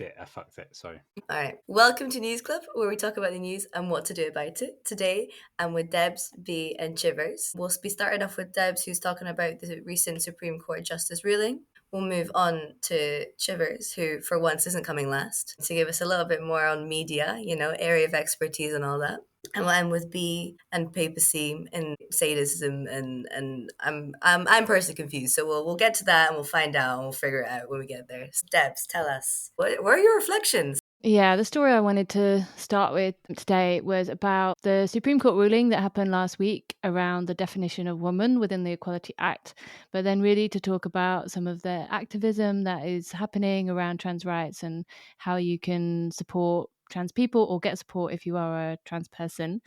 shit, I fucked it, sorry. All right. Welcome to News Club, where we talk about the news and what to do about it. Today, I'm with Debs, B, and Chivers. We'll be starting off with Debs, who's talking about the recent Supreme Court justice ruling. We'll move on to Chivers, who for once isn't coming last, to give us a little bit more on media, area of expertise and all that. And we'll end with B and papacy and sadism, and I'm personally confused. So we'll get to that and we'll find out and we'll figure it out when we get there. So Debs, tell us, what are your reflections? Yeah, the story I wanted to start with today was about the Supreme Court ruling that happened last week around the definition of woman within the Equality Act, but then really to talk about some of the activism that is happening around trans rights and how you can support trans people or get support if you are a trans person.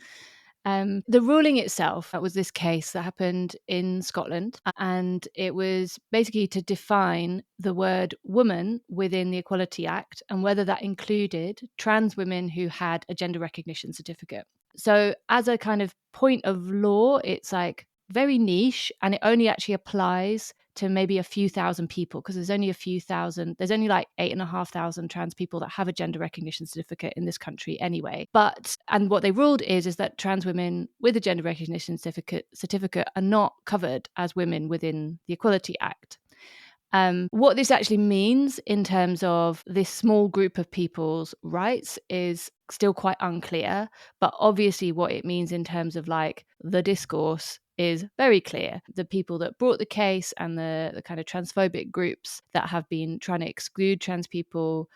The ruling itself was this case that happened in Scotland, and it was basically to define the word woman within the Equality Act and whether that included trans women who had a gender recognition certificate. So as a kind of point of law, it's like very niche, and it only actually applies to maybe a few thousand people, because there's only like 8,500 trans people that have a gender recognition certificate in this country anyway. And what they ruled is that trans women with a gender recognition certificate are not covered as women within the Equality Act. What this actually means in terms of this small group of people's rights is still quite unclear, but obviously what it means in terms of like the discourse is very clear. The people that brought the case and the kind of transphobic groups that have been trying to exclude trans people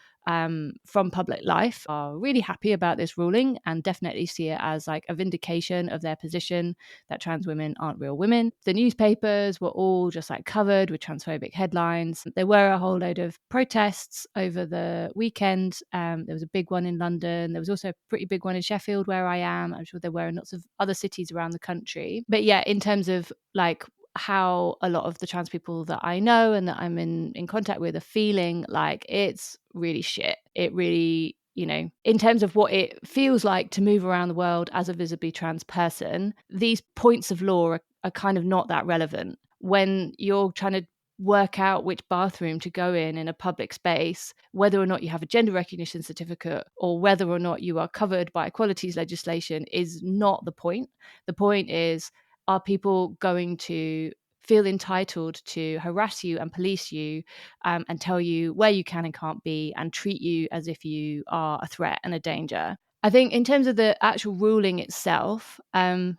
from public life are really happy about this ruling and definitely see it as like a vindication of their position that trans women aren't real women. The newspapers were all just like covered with transphobic headlines. There were a whole load of protests over the weekend. There was a big one in London. There was also a pretty big one in Sheffield, where I am. I'm sure there were in lots of other cities around the country. But yeah, in terms of like how a lot of the trans people that I know and that I'm in contact with are feeling, like it's really shit. It really, in terms of what it feels like to move around the world as a visibly trans person, these points of law are kind of not that relevant. When you're trying to work out which bathroom to go in a public space, whether or not you have a gender recognition certificate or whether or not you are covered by equalities legislation is not the point. The point is, are people going to feel entitled to harass you and police you and tell you where you can and can't be and treat you as if you are a threat and a danger? I think in terms of the actual ruling itself, I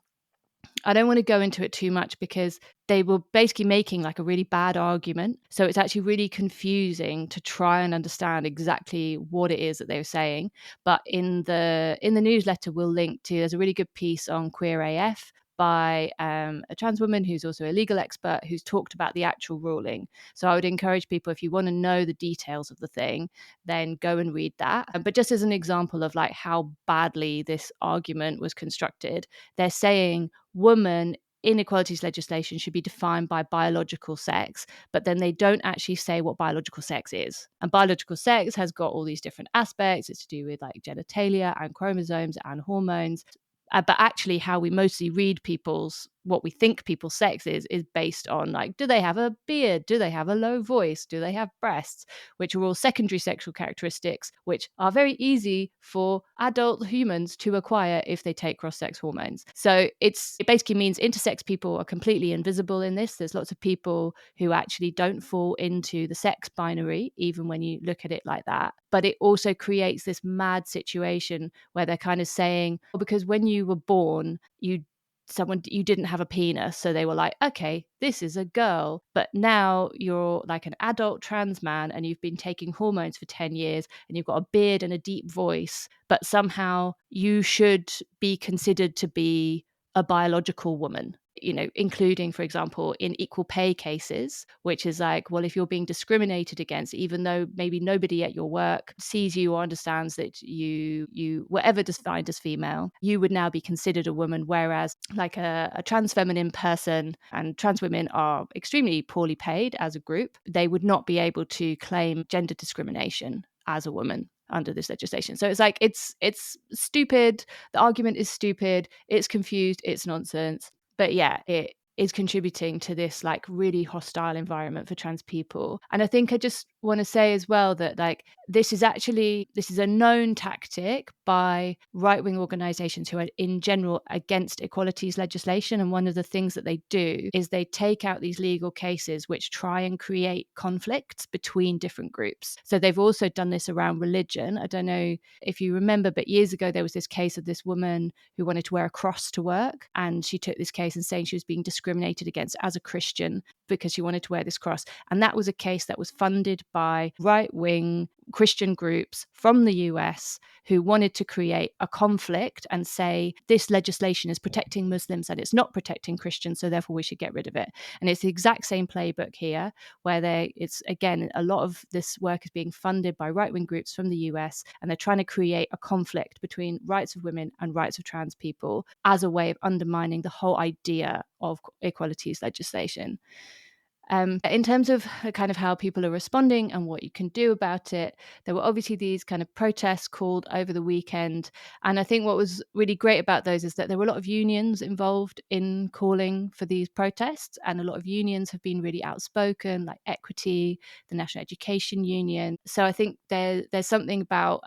don't want to go into it too much because they were basically making like a really bad argument. So it's actually really confusing to try and understand exactly what it is that they were saying. But in the newsletter, we'll link to, there's a really good piece on Queer AF by a trans woman who's also a legal expert who's talked about the actual ruling. So I would encourage people, if you want to know the details of the thing, then go and read that. But just as an example of like how badly this argument was constructed, they're saying woman inequalities legislation should be defined by biological sex, but then they don't actually say what biological sex is. And biological sex has got all these different aspects. It's to do with like genitalia and chromosomes and hormones. But actually how we mostly read what we think people's sex is based on like, do they have a beard? Do they have a low voice? Do they have breasts? Which are all secondary sexual characteristics, which are very easy for adult humans to acquire if they take cross-sex hormones. So it basically means intersex people are completely invisible in this. There's lots of people who actually don't fall into the sex binary, even when you look at it like that. But it also creates this mad situation where they're kind of saying, well, because when you were born, you didn't have a penis, so they were like, okay, this is a girl, but now you're like an adult trans man and you've been taking hormones for 10 years and you've got a beard and a deep voice, but somehow you should be considered to be a biological woman, including, for example, in equal pay cases, which is like, well, if you're being discriminated against, even though maybe nobody at your work sees you or understands that you were ever defined as female, you would now be considered a woman, whereas like a trans feminine person, and trans women are extremely poorly paid as a group, they would not be able to claim gender discrimination as a woman under this legislation. So it's like, it's stupid. The argument is stupid. It's confused. It's nonsense. But yeah, it is contributing to this like really hostile environment for trans people. And I think I just want to say as well that like this is a known tactic by right-wing organizations who are in general against equalities legislation, and one of the things that they do is they take out these legal cases which try and create conflicts between different groups. So they've also done this around religion. I don't know if you remember, but years ago there was this case of this woman who wanted to wear a cross to work, and she took this case and saying she was being discriminated against as a Christian because she wanted to wear this cross. And that was a case that was funded by right-wing Christian groups from the US who wanted to create a conflict and say this legislation is protecting Muslims and it's not protecting Christians, so therefore we should get rid of it. And it's the exact same playbook here, where it's again, a lot of this work is being funded by right-wing groups from the US, and they're trying to create a conflict between rights of women and rights of trans people as a way of undermining the whole idea of equalities legislation. In terms of kind of how people are responding and what you can do about it, there were obviously these kind of protests called over the weekend. And I think what was really great about those is that there were a lot of unions involved in calling for these protests. And a lot of unions have been really outspoken, like Equity, the National Education Union. So I think there's something about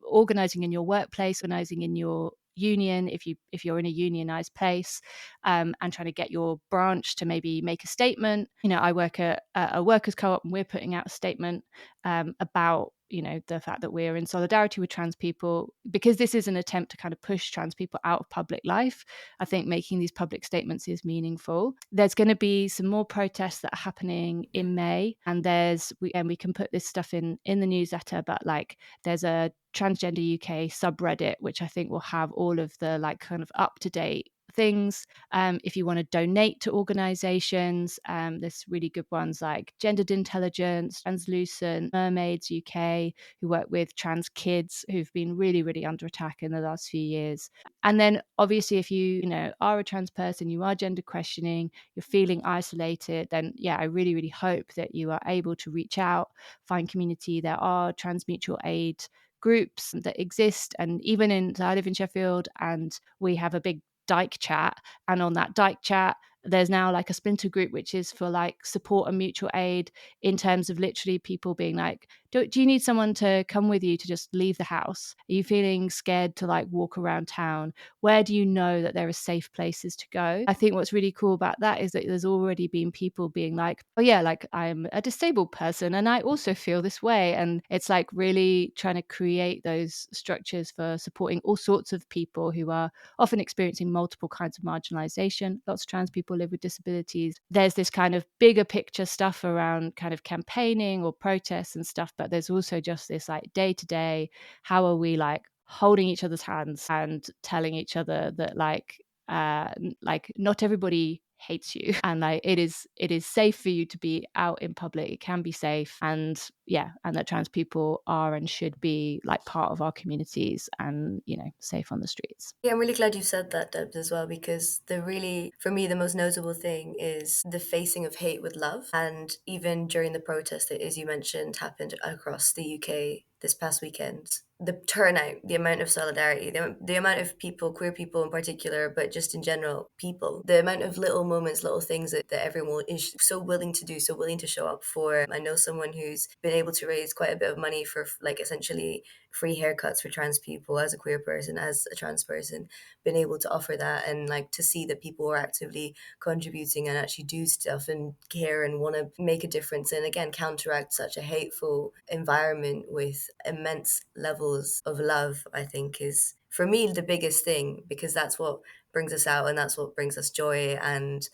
organizing in your workplace, organizing in your union if you're in a unionized place, and trying to get your branch to maybe make a statement. I work at a workers co-op, and we're putting out a statement about the fact that we're in solidarity with trans people, because this is an attempt to kind of push trans people out of public life. I think making these public statements is meaningful. There's going to be some more protests that are happening in May, and we can put this stuff in the newsletter, but like there's a Transgender UK subreddit which I think will have all of the like kind of up to date things. If you want to donate to organizations, there's really good ones like Gendered Intelligence, Translucent, Mermaids UK, who work with trans kids who've been really, really under attack in the last few years. And then obviously if you are a trans person, you are gender questioning, you're feeling isolated, then yeah, I really, really hope that you are able to reach out, find community. There are trans mutual aid groups that exist, and even I live in Sheffield, and we have a big dyke chat, and on that dyke chat there's now like a splinter group which is for like support and mutual aid, in terms of literally people being like, do you need someone to come with you to just leave the house? Are you feeling scared to like walk around town? Where do you know that there are safe places to go? I think what's really cool about that is that there's already been people being like, oh yeah, like I'm a disabled person and I also feel this way. And it's like really trying to create those structures for supporting all sorts of people who are often experiencing multiple kinds of marginalization. Lots of trans people live with disabilities. There's this kind of bigger picture stuff around kind of campaigning or protests and stuff, but there's also just this like day to day, how are we like holding each other's hands and telling each other that like not everybody hates you, and like it is safe for you to be out in public. It can be safe, and yeah, and that trans people are and should be like part of our communities and safe on the streets. Yeah, I'm really glad you said that, Debs, as well, because for me, the most notable thing is the facing of hate with love. And even during the protest that, as you mentioned, happened across the UK this past weekend, the turnout, the amount of solidarity, the amount of people, queer people in particular, but just in general, people, the amount of little moments, little things that everyone is so willing to do, so willing to show up for. I know someone who's been able to raise quite a bit of money for like essentially free haircuts for trans people, as a queer person, as a trans person, been able to offer that, and like to see that people are actively contributing and actually do stuff and care and want to make a difference, and again counteract such a hateful environment with immense levels of love, I think is for me the biggest thing, because that's what brings us out and that's what brings us joy. And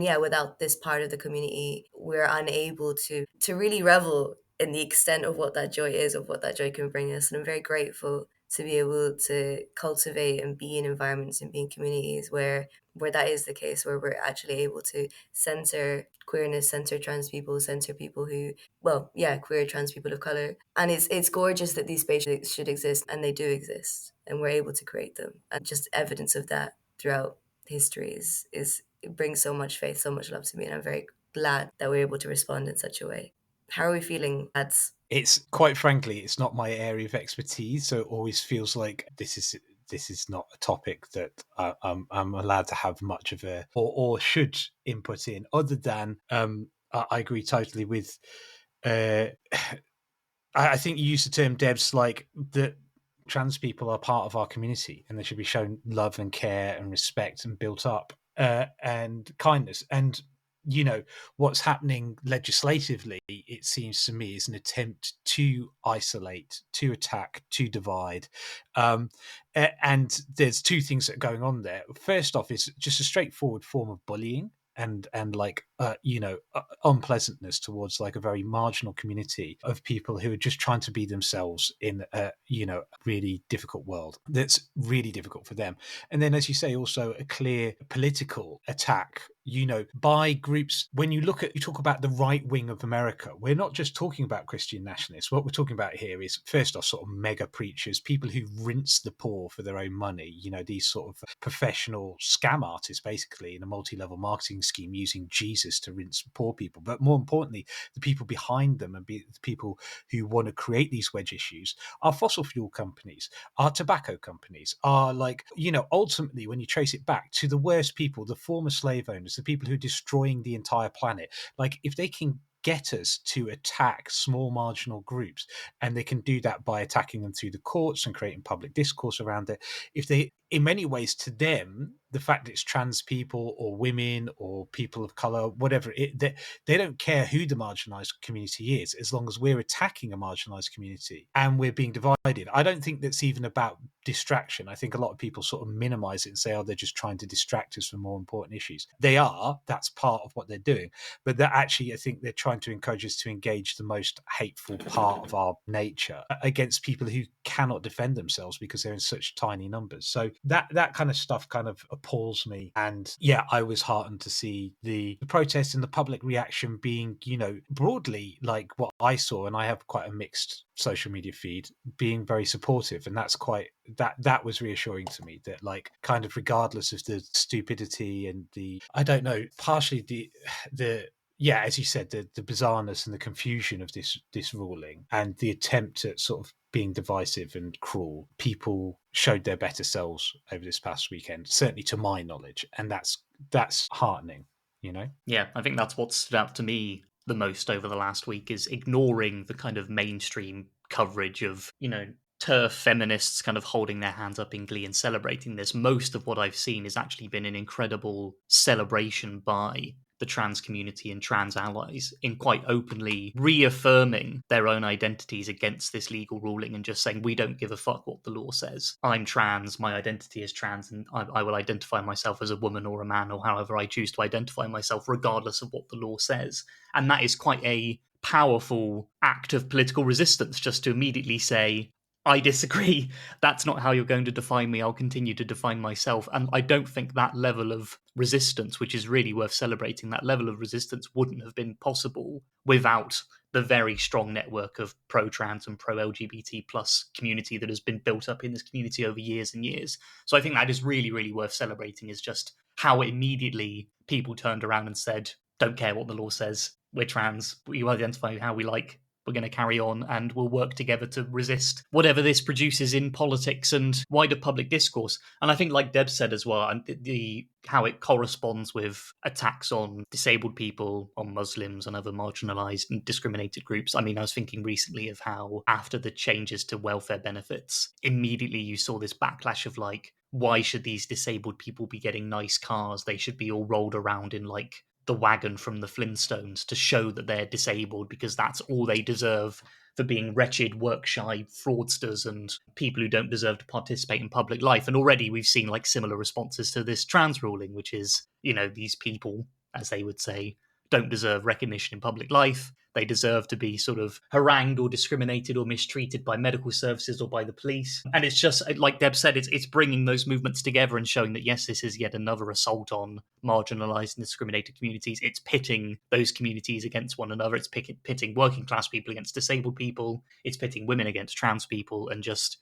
yeah, without this part of the community, we're unable to really revel in the extent of what that joy is, of what that joy can bring us. And I'm very grateful to be able to cultivate and be in environments and be in communities where that is the case, where we're actually able to center queerness, center trans people, center people who, well, yeah, queer trans people of color. And it's gorgeous that these spaces should exist, and they do exist, and we're able to create them. And just evidence of that throughout history is it brings so much faith, so much love to me, and I'm very glad that we're able to respond in such a way. How are we feeling, lads? It's quite frankly, it's not my area of expertise, so it always feels like this is not a topic that I'm allowed to have much of a or should input in, other than I agree totally with I think you used the term, Debs, like that trans people are part of our community and they should be shown love and care and respect and built up and kindness. And what's happening legislatively, it seems to me, is an attempt to isolate, to attack, to divide. And there's two things that are going on there. First off, is just a straightforward form of bullying and like unpleasantness towards like a very marginal community of people who are just trying to be themselves in a really difficult world that's really difficult for them. And then, as you say, also a clear political attack by groups. When you talk about the right wing of America, we're not just talking about Christian nationalists. What we're talking about here is, first off, sort of mega preachers, people who rinse the poor for their own money, these sort of professional scam artists, basically, in a multi-level marketing scheme using Jesus to rinse poor people. But more importantly, the people behind them and the people who want to create these wedge issues are fossil fuel companies, are tobacco companies, are ultimately, when you trace it back to the worst people, the former slave owners, the people who are destroying the entire planet. Like, if they can get us to attack small marginal groups, and they can do that by attacking them through the courts and creating public discourse around it, if they, in many ways, to them, the fact that it's trans people or women or people of color, whatever, they don't care who the marginalized community is, as long as we're attacking a marginalized community and we're being divided. I don't think that's even about distraction. I think a lot of people sort of minimize it and say, oh, they're just trying to distract us from more important issues. They are. That's part of what they're doing. But that actually, I think they're trying to encourage us to engage the most hateful part of our nature against people who cannot defend themselves because they're in such tiny numbers. So that kind of stuff kind of appalls me. And yeah, I was heartened to see the protest and the public reaction being, broadly like what I saw, and I have quite a mixed social media feed, being very supportive. And that's that was reassuring to me, that like, kind of regardless of the stupidity and the, I don't know, partially the yeah, as you said, the bizarreness and the confusion of this ruling and the attempt at sort of being divisive and cruel, people showed their better selves over this past weekend, certainly to my knowledge, and that's heartening, Yeah, I think that's what stood out to me the most over the last week, is ignoring the kind of mainstream coverage of, turf feminists kind of holding their hands up in glee and celebrating this. Most of what I've seen has actually been an incredible celebration by the trans community and trans allies in quite openly reaffirming their own identities against this legal ruling and just saying, we don't give a fuck what the law says. I'm trans, my identity is trans, and I will identify myself as a woman or a man or however I choose to identify myself, regardless of what the law says. And that is quite a powerful act of political resistance, just to immediately say, I disagree. That's not how you're going to define me. I'll continue to define myself. And I don't think that level of resistance, which is really worth celebrating, that level of resistance wouldn't have been possible without the very strong network of pro-trans and pro-LGBT plus community that has been built up in this community over years and years. So I think that is really, really worth celebrating, is just how immediately people turned around and said, don't care what the law says. We're trans. We identify how we like. We're going to carry on, and we'll work together to resist whatever this produces in politics and wider public discourse. And I think, like Deb said as well, and how it corresponds with attacks on disabled people, on Muslims and other marginalized and discriminated groups. I mean, I was thinking recently of how after the changes to welfare benefits, immediately you saw this backlash of like, why should these disabled people be getting nice cars? They should be all rolled around in like the wagon from the Flintstones to show that they're disabled, because that's all they deserve for being wretched, work-shy fraudsters and people who don't deserve to participate in public life. And already we've seen like similar responses to this trans ruling, which is, these people, as they would say, don't deserve recognition in public life. They deserve to be sort of harangued or discriminated or mistreated by medical services or by the police. And it's just, like Deb said, it's bringing those movements together and showing that, yes, this is yet another assault on marginalized and discriminated communities. It's pitting those communities against one another. It's pitting working class people against disabled people. It's pitting women against trans people, and just,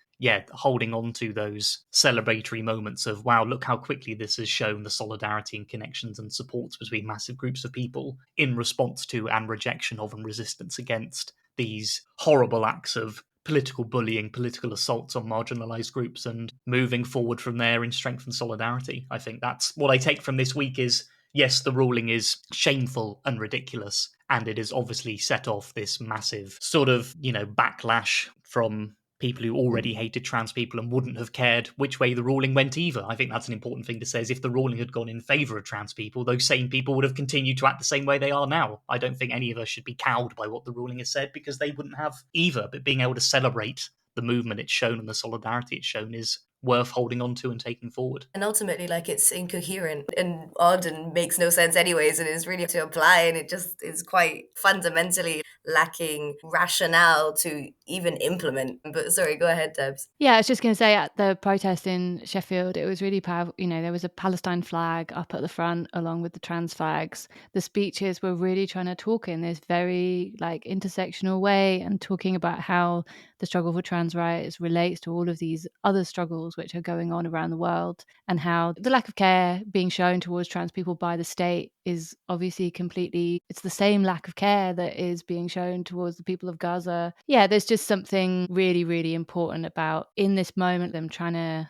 holding on to those celebratory moments of, wow, look how quickly this has shown the solidarity and connections and supports between massive groups of people in response to and rejection of and resistance against these horrible acts of political bullying, political assaults on marginalized groups, and moving forward from there in strength and solidarity. I think that's what I take from this week is, yes, the ruling is shameful and ridiculous, And it has obviously set off this massive sort of, backlash from people who already hated trans people and wouldn't have cared which way the ruling went either. I think that's an important thing to say, is if the ruling had gone in favour of trans people, those same people would have continued to act the same way they are now. I don't think any of us should be cowed by what the ruling has said, because they wouldn't have either. But being able to celebrate the movement it's shown and the solidarity it's shown is worth holding on to and taking forward. And ultimately, like, it's incoherent and odd and makes no sense anyways, and is really to apply, and it just is quite fundamentally lacking rationale to even implement. But sorry, go ahead, Debs. Yeah, I was just going to say, at the protest in Sheffield, it was really powerful. There was a Palestine flag up at the front along with the trans flags. The speeches were really trying to talk in this very intersectional way, and talking about how the struggle for trans rights relates to all of these other struggles which are going on around the world, and how the lack of care being shown towards trans people by the state is obviously it's the same lack of care that is being shown towards the people of Gaza. Yeah, there's just something really, really important about, in this moment, them trying to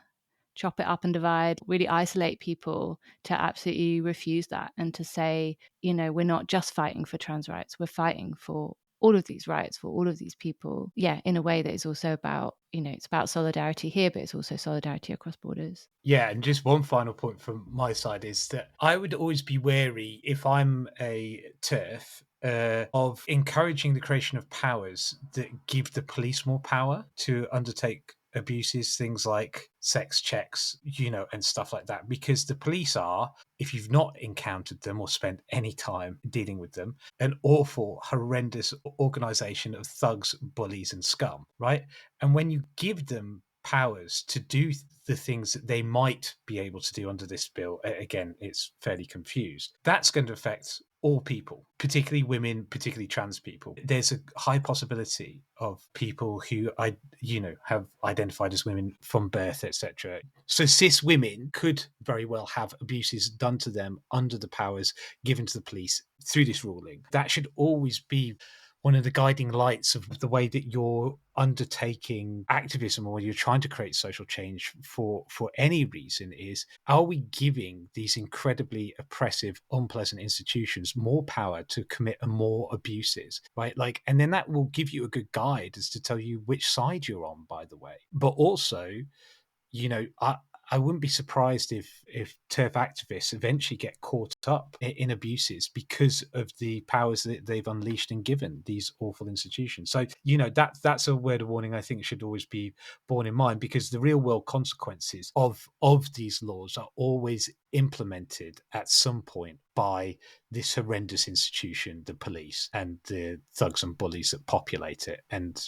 chop it up and divide, really isolate people, to absolutely refuse that and to say, we're not just fighting for trans rights, we're fighting for all of these rights for all of these people. Yeah, in a way that is also about, it's about solidarity here, but it's also solidarity across borders. Yeah, and just one final point from my side is that I would always be wary, if I'm a TERF, of encouraging the creation of powers that give the police more power to undertake abuses, things like sex checks, and stuff like that. Because the police are, if you've not encountered them or spent any time dealing with them, an awful, horrendous organization of thugs, bullies, and scum, right? And when you give them powers to do the things that they might be able to do under this bill, again, it's fairly confused, that's going to affect all people, particularly women, particularly trans people. There's a high possibility of people who have identified as women from birth, etc. So cis women could very well have abuses done to them under the powers given to the police through this ruling. That should always be one of the guiding lights of the way that you're undertaking activism, or you're trying to create social change for any reason, is, are we giving these incredibly oppressive, unpleasant institutions more power to commit more abuses, right? And then that will give you a good guide as to tell you which side you're on, by the way. But also, I wouldn't be surprised if TERF activists eventually get caught up in abuses because of the powers that they've unleashed and given these awful institutions. So, that's a word of warning I think should always be borne in mind, because the real world consequences of these laws are always implemented at some point by this horrendous institution, the police, and the thugs and bullies that populate it. And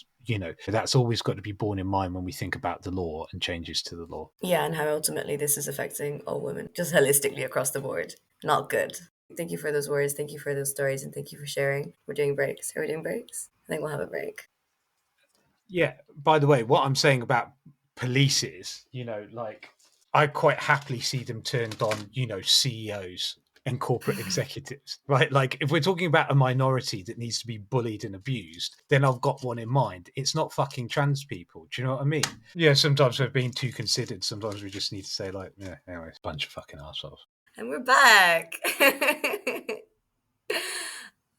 that's always got to be borne in mind when we think about the law and changes to the law. Yeah, and how ultimately this is affecting all women, just holistically across the board. Not good. Thank you for those words, thank you for those stories, and thank you for sharing. We're doing breaks. Are we doing breaks? I think we'll have a break. Yeah, by the way, what I'm saying about police is, I quite happily see them turned on, CEOs and corporate executives, right? If we're talking about a minority that needs to be bullied and abused, then I've got one in mind. It's not fucking trans people. Do you know what I mean? Yeah, sometimes we're being too considered. Sometimes we just need to say, anyway, bunch of fucking assholes. And we're back.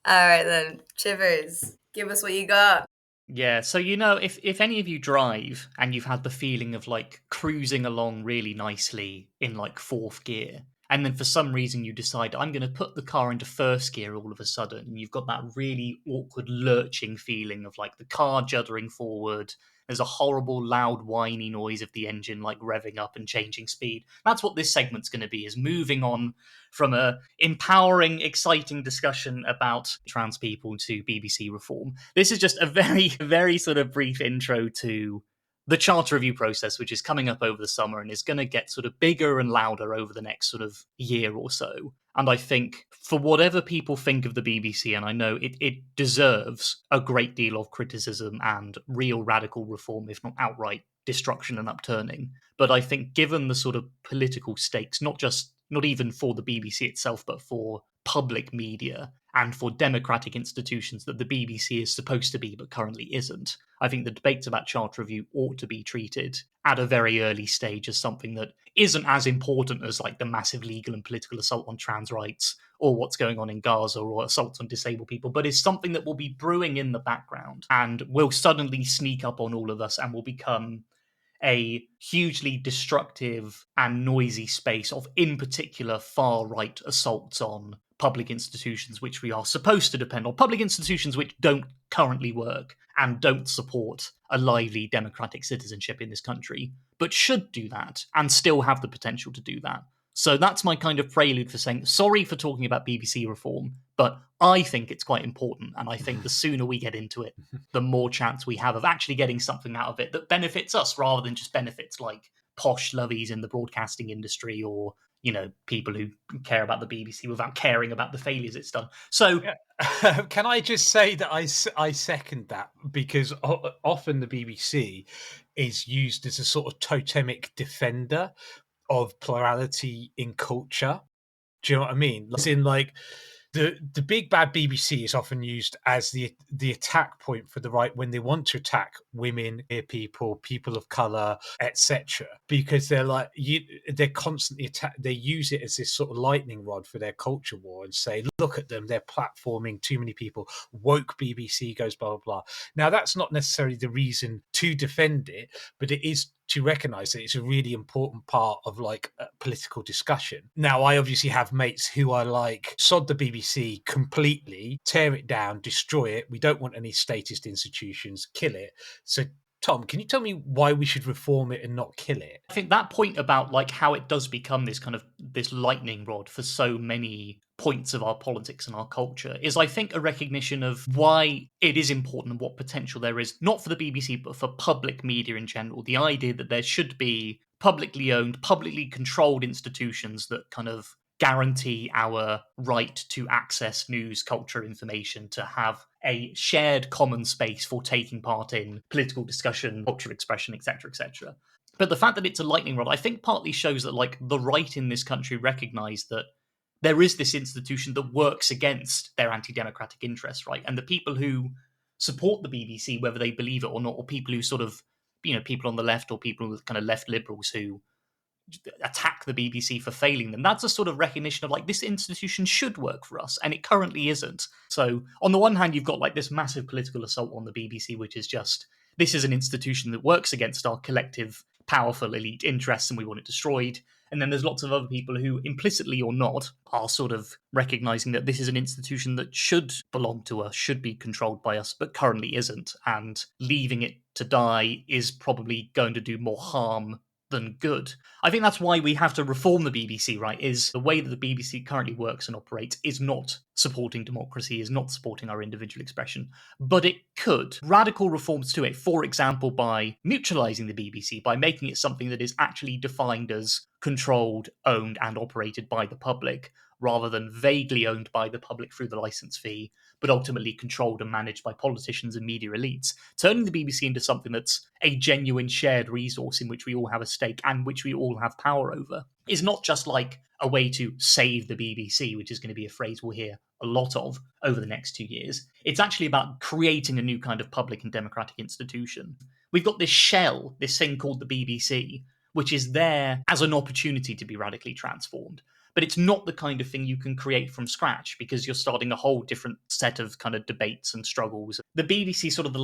All right, then. Chivers, give us what you got. Yeah, so if any of you drive and you've had the feeling of cruising along really nicely in fourth gear, and then for some reason you decide, I'm going to put the car into first gear all of a sudden, and you've got that really awkward lurching feeling of the car juddering forward. There's a horrible loud whiny noise of the engine revving up and changing speed. That's what this segment's going to be, is moving on from a empowering, exciting discussion about trans people to BBC reform. This is just a very, very sort of brief intro to the charter review process, which is coming up over the summer and is going to get sort of bigger and louder over the next sort of year or so. And I think, for whatever people think of the BBC, and I know it deserves a great deal of criticism and real radical reform, if not outright destruction and upturning. But I think, given the sort of political stakes, not even for the BBC itself, but for public media and for democratic institutions that the BBC is supposed to be but currently isn't. I think the debates about charter review ought to be treated at a very early stage as something that isn't as important as like the massive legal and political assault on trans rights or what's going on in Gaza or assaults on disabled people, but is something that will be brewing in the background and will suddenly sneak up on all of us and will become a hugely destructive and noisy space of, in particular, far-right assaults on public institutions which we are supposed to depend on, public institutions which don't currently work and don't support a lively democratic citizenship in this country, but should do that and still have the potential to do that. So that's my kind of prelude for saying, sorry for talking about BBC reform, but I think it's quite important. And I think the sooner we get into it, the more chance we have of actually getting something out of it that benefits us rather than just benefits like posh lovies in the broadcasting industry or, you know, people who care about the BBC without caring about the failures it's done. So can I just say that I second that, because often the BBC is used as a sort of totemic defender of plurality in culture. Do you know what I mean? As in, like, the big bad BBC is often used as the attack point for the right when they want to attack women, queer people, people of color, etc. Because they're like they're constantly they use it as this sort of lightning rod for their culture war and say, look at them, they're platforming too many people. Woke BBC goes blah blah blah. Now that's not necessarily the reason to defend it, but it is to recognize that it's a really important part of like political discussion. Now, I obviously have mates who are like, sod the BBC completely, tear it down, destroy it. We don't want any statist institutions, kill it. So, Tom, can you tell me why we should reform it and not kill it? I think that point about like how it does become this kind of this lightning rod for so many points of our politics and our culture is, I think, a recognition of why it is important and what potential there is, not for the BBC, but for public media in general. The idea that there should be publicly owned, publicly controlled institutions that kind of guarantee our right to access news, culture, information, to have a shared common space for taking part in political discussion, culture expression, etc., etc. But the fact that it's a lightning rod, I think, partly shows that like the right in this country recognise that there is this institution that works against their anti-democratic interests, right? And the people who support the BBC, whether they believe it or not, or people who sort of, you know, people on the left or people with kind of left liberals who attack the BBC for failing them, that's a sort of recognition of like, this institution should work for us, and it currently isn't. So on the one hand, you've got like this massive political assault on the BBC, which is just, this is an institution that works against our collective powerful elite interests and we want it destroyed. And then there's lots of other people who, implicitly or not, are sort of recognizing that this is an institution that should belong to us, should be controlled by us, but currently isn't. And leaving it to die is probably going to do more harm than good. I think that's why we have to reform the BBC, right? Is the way that the BBC currently works and operates is not supporting democracy, is not supporting our individual expression, but it could. Radical reforms to it, for example, by mutualising the BBC, by making it something that is actually defined as controlled, owned, and operated by the public, rather than vaguely owned by the public through the licence fee, but ultimately controlled and managed by politicians and media elites. Turning the BBC into something that's a genuine shared resource in which we all have a stake and which we all have power over is not just like a way to save the BBC, which is going to be a phrase we'll hear a lot of over the next 2 years. It's actually about creating a new kind of public and democratic institution. We've got this shell, this thing called the BBC, which is there as an opportunity to be radically transformed. But it's not the kind of thing you can create from scratch because you're starting a whole different set of kind of debates and struggles. The BBC is sort of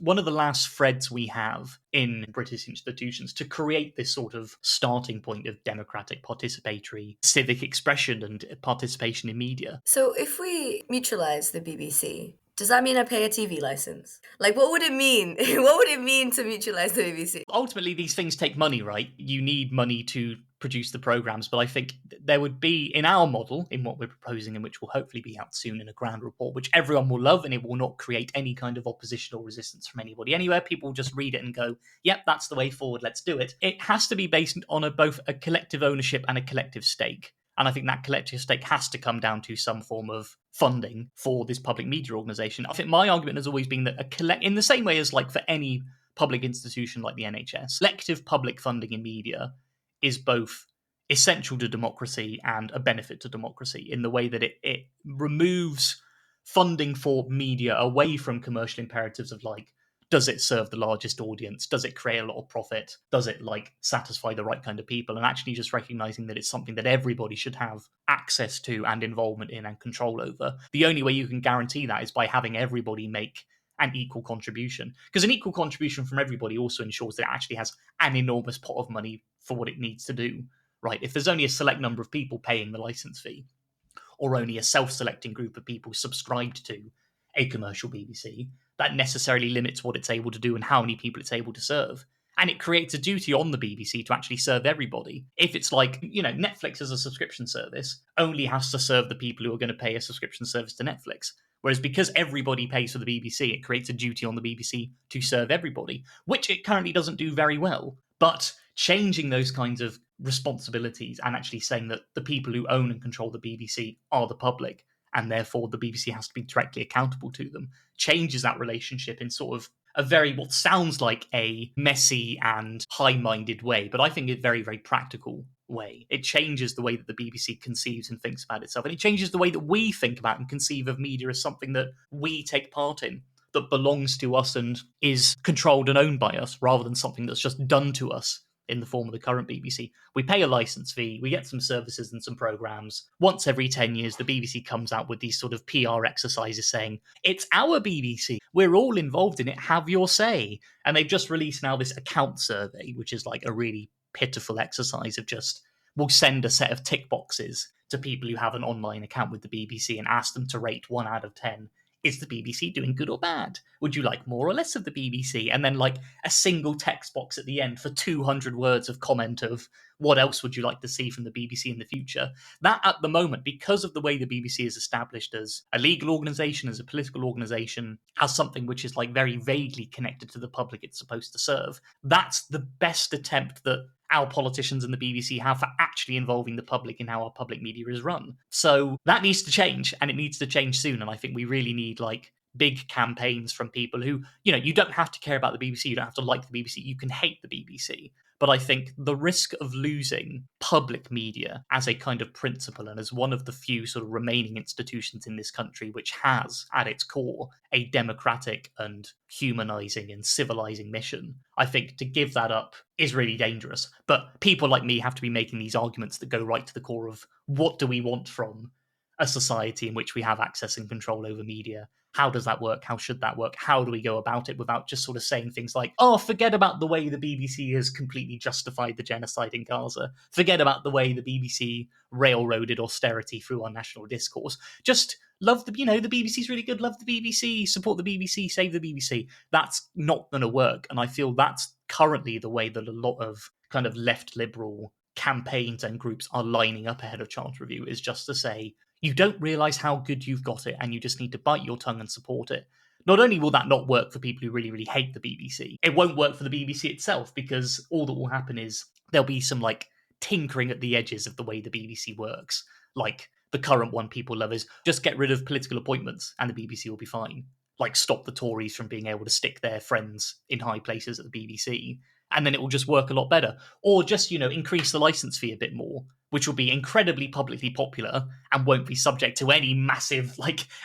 one of the last threads we have in British institutions to create this sort of starting point of democratic, participatory, civic expression and participation in media. So if we mutualise the BBC, does that mean I pay a TV license? Like, what would it mean? What would it mean to mutualise the BBC? Ultimately, these things take money, right? You need money to produce the programs, but I think there would be, in our model, in what we're proposing, and which will hopefully be out soon in a grand report, which everyone will love, and it will not create any kind of opposition or resistance from anybody anywhere. People will just read it and go, yep, that's the way forward, let's do it. It has to be based on both a collective ownership and a collective stake. And I think that collective stake has to come down to some form of funding for this public media organisation. I think my argument has always been that in the same way as like for any public institution like the NHS, collective public funding in media is both essential to democracy and a benefit to democracy in the way that it removes funding for media away from commercial imperatives of like, does it serve the largest audience? Does it create a lot of profit? Does it like satisfy the right kind of people? And actually just recognizing that it's something that everybody should have access to and involvement in and control over. The only way you can guarantee that is by having everybody make an equal contribution. Because an equal contribution from everybody also ensures that it actually has an enormous pot of money for what it needs to do. Right? If there's only a select number of people paying the license fee, or only a self-selecting group of people subscribed to a commercial BBC, that necessarily limits what it's able to do and how many people it's able to serve. And it creates a duty on the BBC to actually serve everybody. If it's like, Netflix as a subscription service only has to serve the people who are going to pay a subscription service to Netflix. Whereas because everybody pays for the BBC, it creates a duty on the BBC to serve everybody, which it currently doesn't do very well. But changing those kinds of responsibilities and actually saying that the people who own and control the BBC are the public, and therefore the BBC has to be directly accountable to them, changes that relationship in sort of a very, what sounds like a messy and high-minded way, but I think a very, very practical way. It changes the way that the BBC conceives and thinks about itself, and it changes the way that we think about and conceive of media as something that we take part in, that belongs to us and is controlled and owned by us, rather than something that's just done to us in the form of the current BBC. We pay a license fee, we get some services and some programs. Once every 10 years, the BBC comes out with these sort of PR exercises saying, it's our BBC, we're all involved in it, have your say. And they've just released now this account survey, which is like a really pitiful exercise of just, we'll send a set of tick boxes to people who have an online account with the BBC and ask them to rate 1 out of 10. Is the BBC doing good or bad? Would you like more or less of the BBC? And then like a single text box at the end for 200 words of comment of what else would you like to see from the BBC in the future? That at the moment, because of the way the BBC is established as a legal organisation, as a political organisation, as something which is like very vaguely connected to the public it's supposed to serve, that's the best attempt that our politicians and the BBC have for actually involving the public in how our public media is run. So that needs to change, and it needs to change soon. And I think we really need like big campaigns from people who, you don't have to care about the BBC, you don't have to like the BBC, you can hate the BBC. But I think the risk of losing public media as a kind of principle and as one of the few sort of remaining institutions in this country which has, at its core, a democratic and humanizing and civilizing mission, I think to give that up is really dangerous. But people like me have to be making these arguments that go right to the core of what do we want from a society in which we have access and control over media. How does that work? How should that work? How do we go about it without just sort of saying things like, oh, forget about the way the BBC has completely justified the genocide in Gaza. Forget about the way the BBC railroaded austerity through our national discourse. Just love the BBC's really good. Love the BBC, support the BBC, save the BBC. That's not going to work. And I feel that's currently the way that a lot of kind of left liberal campaigns and groups are lining up ahead of Chance Review, is just to say, you don't realise how good you've got it and you just need to bite your tongue and support it. Not only will that not work for people who really, really hate the BBC, it won't work for the BBC itself, because all that will happen is there'll be some like tinkering at the edges of the way the BBC works. Like the current one people love is just get rid of political appointments and the BBC will be fine. Like stop the Tories from being able to stick their friends in high places at the BBC, and then it will just work a lot better. Or just, increase the license fee a bit more, which will be incredibly publicly popular and won't be subject to any massive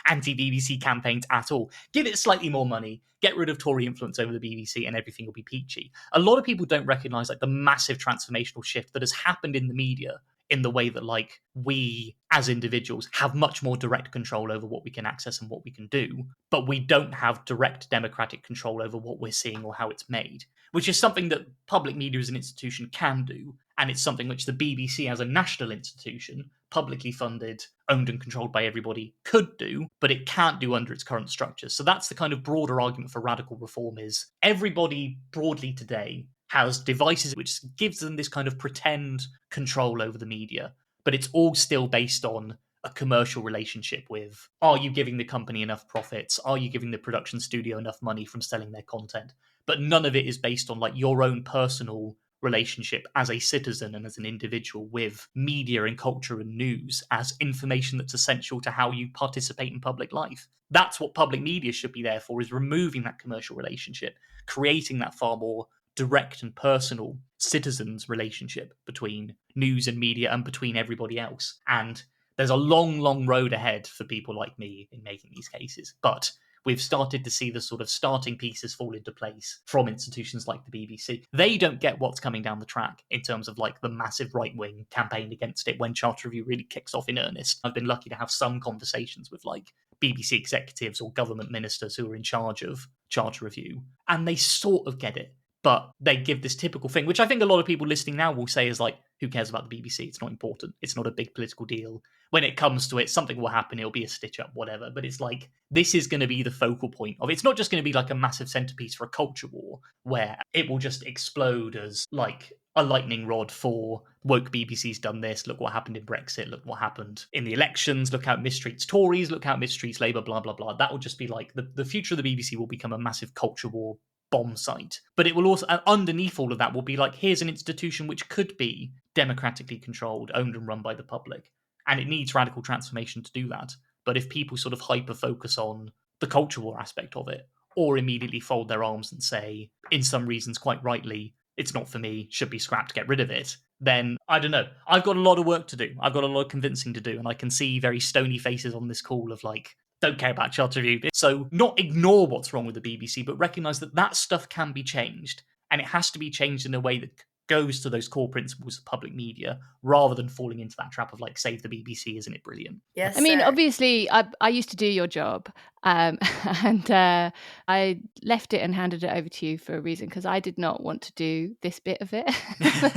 anti-BBC campaigns at all. Give it slightly more money, get rid of Tory influence over the BBC, and everything will be peachy. A lot of people don't recognise the massive transformational shift that has happened in the media, in the way that we as individuals have much more direct control over what we can access and what we can do, but we don't have direct democratic control over what we're seeing or how it's made, which is something that public media as an institution can do. And it's something which the BBC as a national institution, publicly funded, owned and controlled by everybody, could do, but it can't do under its current structures. So that's the kind of broader argument for radical reform, is everybody broadly today has devices which gives them this kind of pretend control over the media, but it's all still based on a commercial relationship with, are you giving the company enough profits? Are you giving the production studio enough money from selling their content? But none of it is based on your own personal relationship as a citizen and as an individual with media and culture and news as information that's essential to how you participate in public life. That's what public media should be there for, is removing that commercial relationship, creating that far more direct and personal citizens relationship between news and media and between everybody else. And there's a long, long road ahead for people like me in making these cases. But we've started to see the sort of starting pieces fall into place from institutions like the BBC. They don't get what's coming down the track in terms of like the massive right-wing campaign against it when Charter Review really kicks off in earnest. I've been lucky to have some conversations with like BBC executives or government ministers who are in charge of Charter Review, and they sort of get it. But they give this typical thing, which I think a lot of people listening now will say is like, who cares about the BBC? It's not important. It's not a big political deal. When it comes to it, something will happen. It'll be a stitch up, whatever. But it's like, this is going to be the focal point of it. It's not just going to be like a massive centerpiece for a culture war where it will just explode as like a lightning rod for woke BBC's done this. Look what happened in Brexit. Look what happened in the elections. Look how it mistreats Tories. Look how it mistreats Labour, blah, blah, blah. That will just be like the future of the BBC will become a massive culture war bomb site. But it will also, underneath all of that, will be like, here's an institution which could be democratically controlled, owned and run by the public. And it needs radical transformation to do that. But if people sort of hyper focus on the culture war aspect of it, or immediately fold their arms and say, in some reasons quite rightly, it's not for me, should be scrapped, get rid of it, then I don't know. I've got a lot of work to do. I've got a lot of convincing to do. And I can see very stony faces on this call of like, don't care about Charter Review. So not ignore what's wrong with the BBC, but recognise that that stuff can be changed. And it has to be changed in a way that goes to those core principles of public media rather than falling into that trap of like, save the BBC, isn't it brilliant? Yes, I mean, sir. obviously, I used to do your job, and I left it and handed it over to you for a reason, because I did not want to do this bit of it.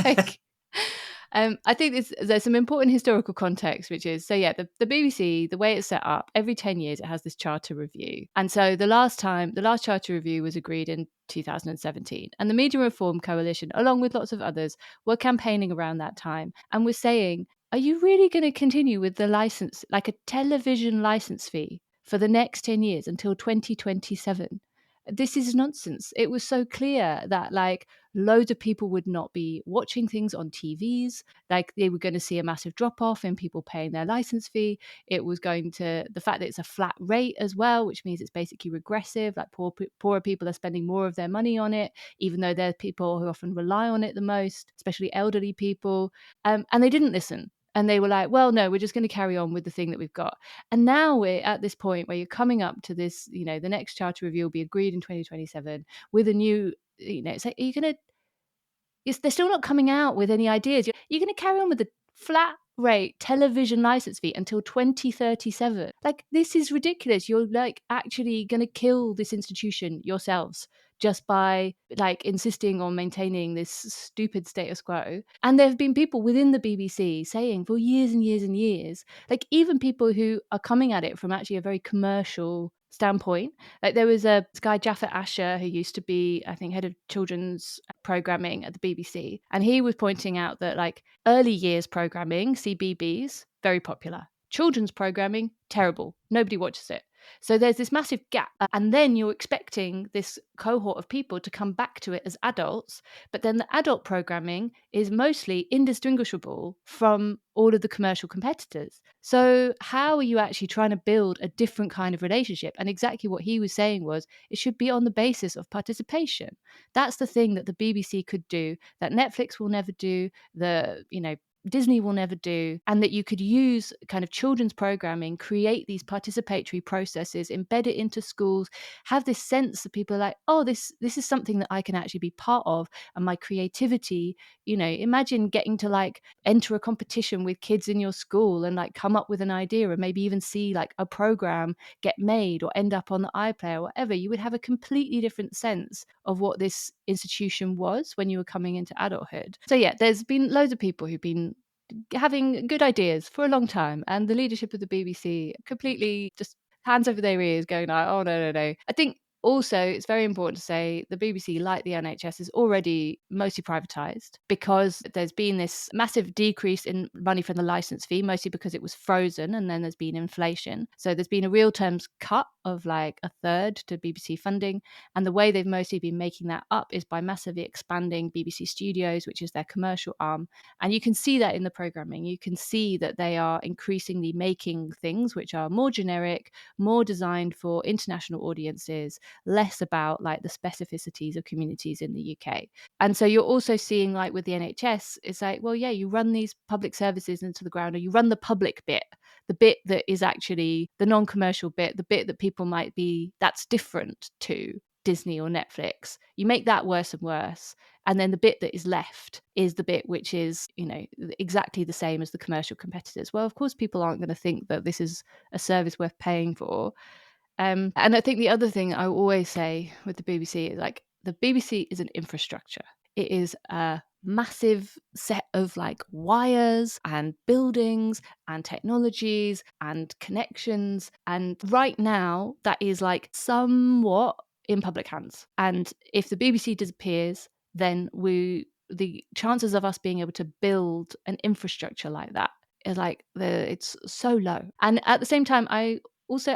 Like, I think there's some important historical context, which is, so yeah, the BBC, the way it's set up, every 10 years it has this charter review. And so the last charter review was agreed in 2017. And the Media Reform Coalition, along with lots of others, were campaigning around that time and were saying, are you really going to continue with the license, like a television license fee for the next 10 years until 2027? This is nonsense. It was so clear that like loads of people would not be watching things on TVs. Like they were going to see a massive drop off in people paying their license fee. It was going to, the fact that it's a flat rate as well, which means it's basically regressive. Like poorer people are spending more of their money on it, even though they're people who often rely on it the most, especially elderly people. And they didn't listen. And they were like, well, no, we're just going to carry on with the thing that we've got. And now we're at this point where you're coming up to this, you know, the next charter review will be agreed in 2027 with a new, you know, it's like, are you going to, they're still not coming out with any ideas. You're going to carry on with the flat rate television license fee until 2037. Like, this is ridiculous. You're like actually going to kill this institution yourselves just by like insisting on maintaining this stupid status quo. And there have been people within the BBC saying for years and years and years, like even people who are coming at it from actually a very commercial standpoint. Like there was a guy, Jaffa Asher, who used to be, I think, head of children's programming at the BBC. And he was pointing out that like early years programming, CBBS, very popular. Children's programming, terrible. Nobody watches it. So there's this massive gap. And then you're expecting this cohort of people to come back to it as adults. But then the adult programming is mostly indistinguishable from all of the commercial competitors. So how are you actually trying to build a different kind of relationship? And exactly what he was saying was it should be on the basis of participation. That's the thing that the BBC could do, that Netflix will never do, Disney will never do, and that you could use kind of children's programming, create these participatory processes, embed it into schools, have this sense that people are like, oh, this is something that I can actually be part of, and my creativity, you know, imagine getting to like enter a competition with kids in your school and like come up with an idea and maybe even see like a program get made or end up on the iPlayer or whatever. You would have a completely different sense of what this institution was when you were coming into adulthood. So yeah, there's been loads of people who've been having good ideas for a long time, and the leadership of the BBC completely just hands over their ears going like, oh no. I think also it's very important to say the BBC, like the NHS, is already mostly privatised because there's been this massive decrease in money from the licence fee, mostly because it was frozen and then there's been inflation. So there's been a real terms cut of like a third to BBC funding, and the way they've mostly been making that up is by massively expanding BBC Studios, which is their commercial arm. And you can see that in the programming. You can see that they are increasingly making things which are more generic, more designed for international audiences, less about like the specificities of communities in the UK. And so you're also seeing, like with the NHS, it's like, well, yeah, you run these public services into the ground, or you run the public bit, the bit that is actually the non-commercial bit, the bit that people might be, that's different to Disney or Netflix. You make that worse and worse. And then the bit that is left is the bit which is, you know, exactly the same as the commercial competitors. Well, of course, people aren't going to think that this is a service worth paying for. And I think the other thing I always say with the BBC is like, the BBC is an infrastructure. It is a massive set of like wires and buildings and technologies and connections. And right now, that is like somewhat in public hands. And if the BBC disappears, then the chances of us being able to build an infrastructure like that is like it's so low. And at the same time, I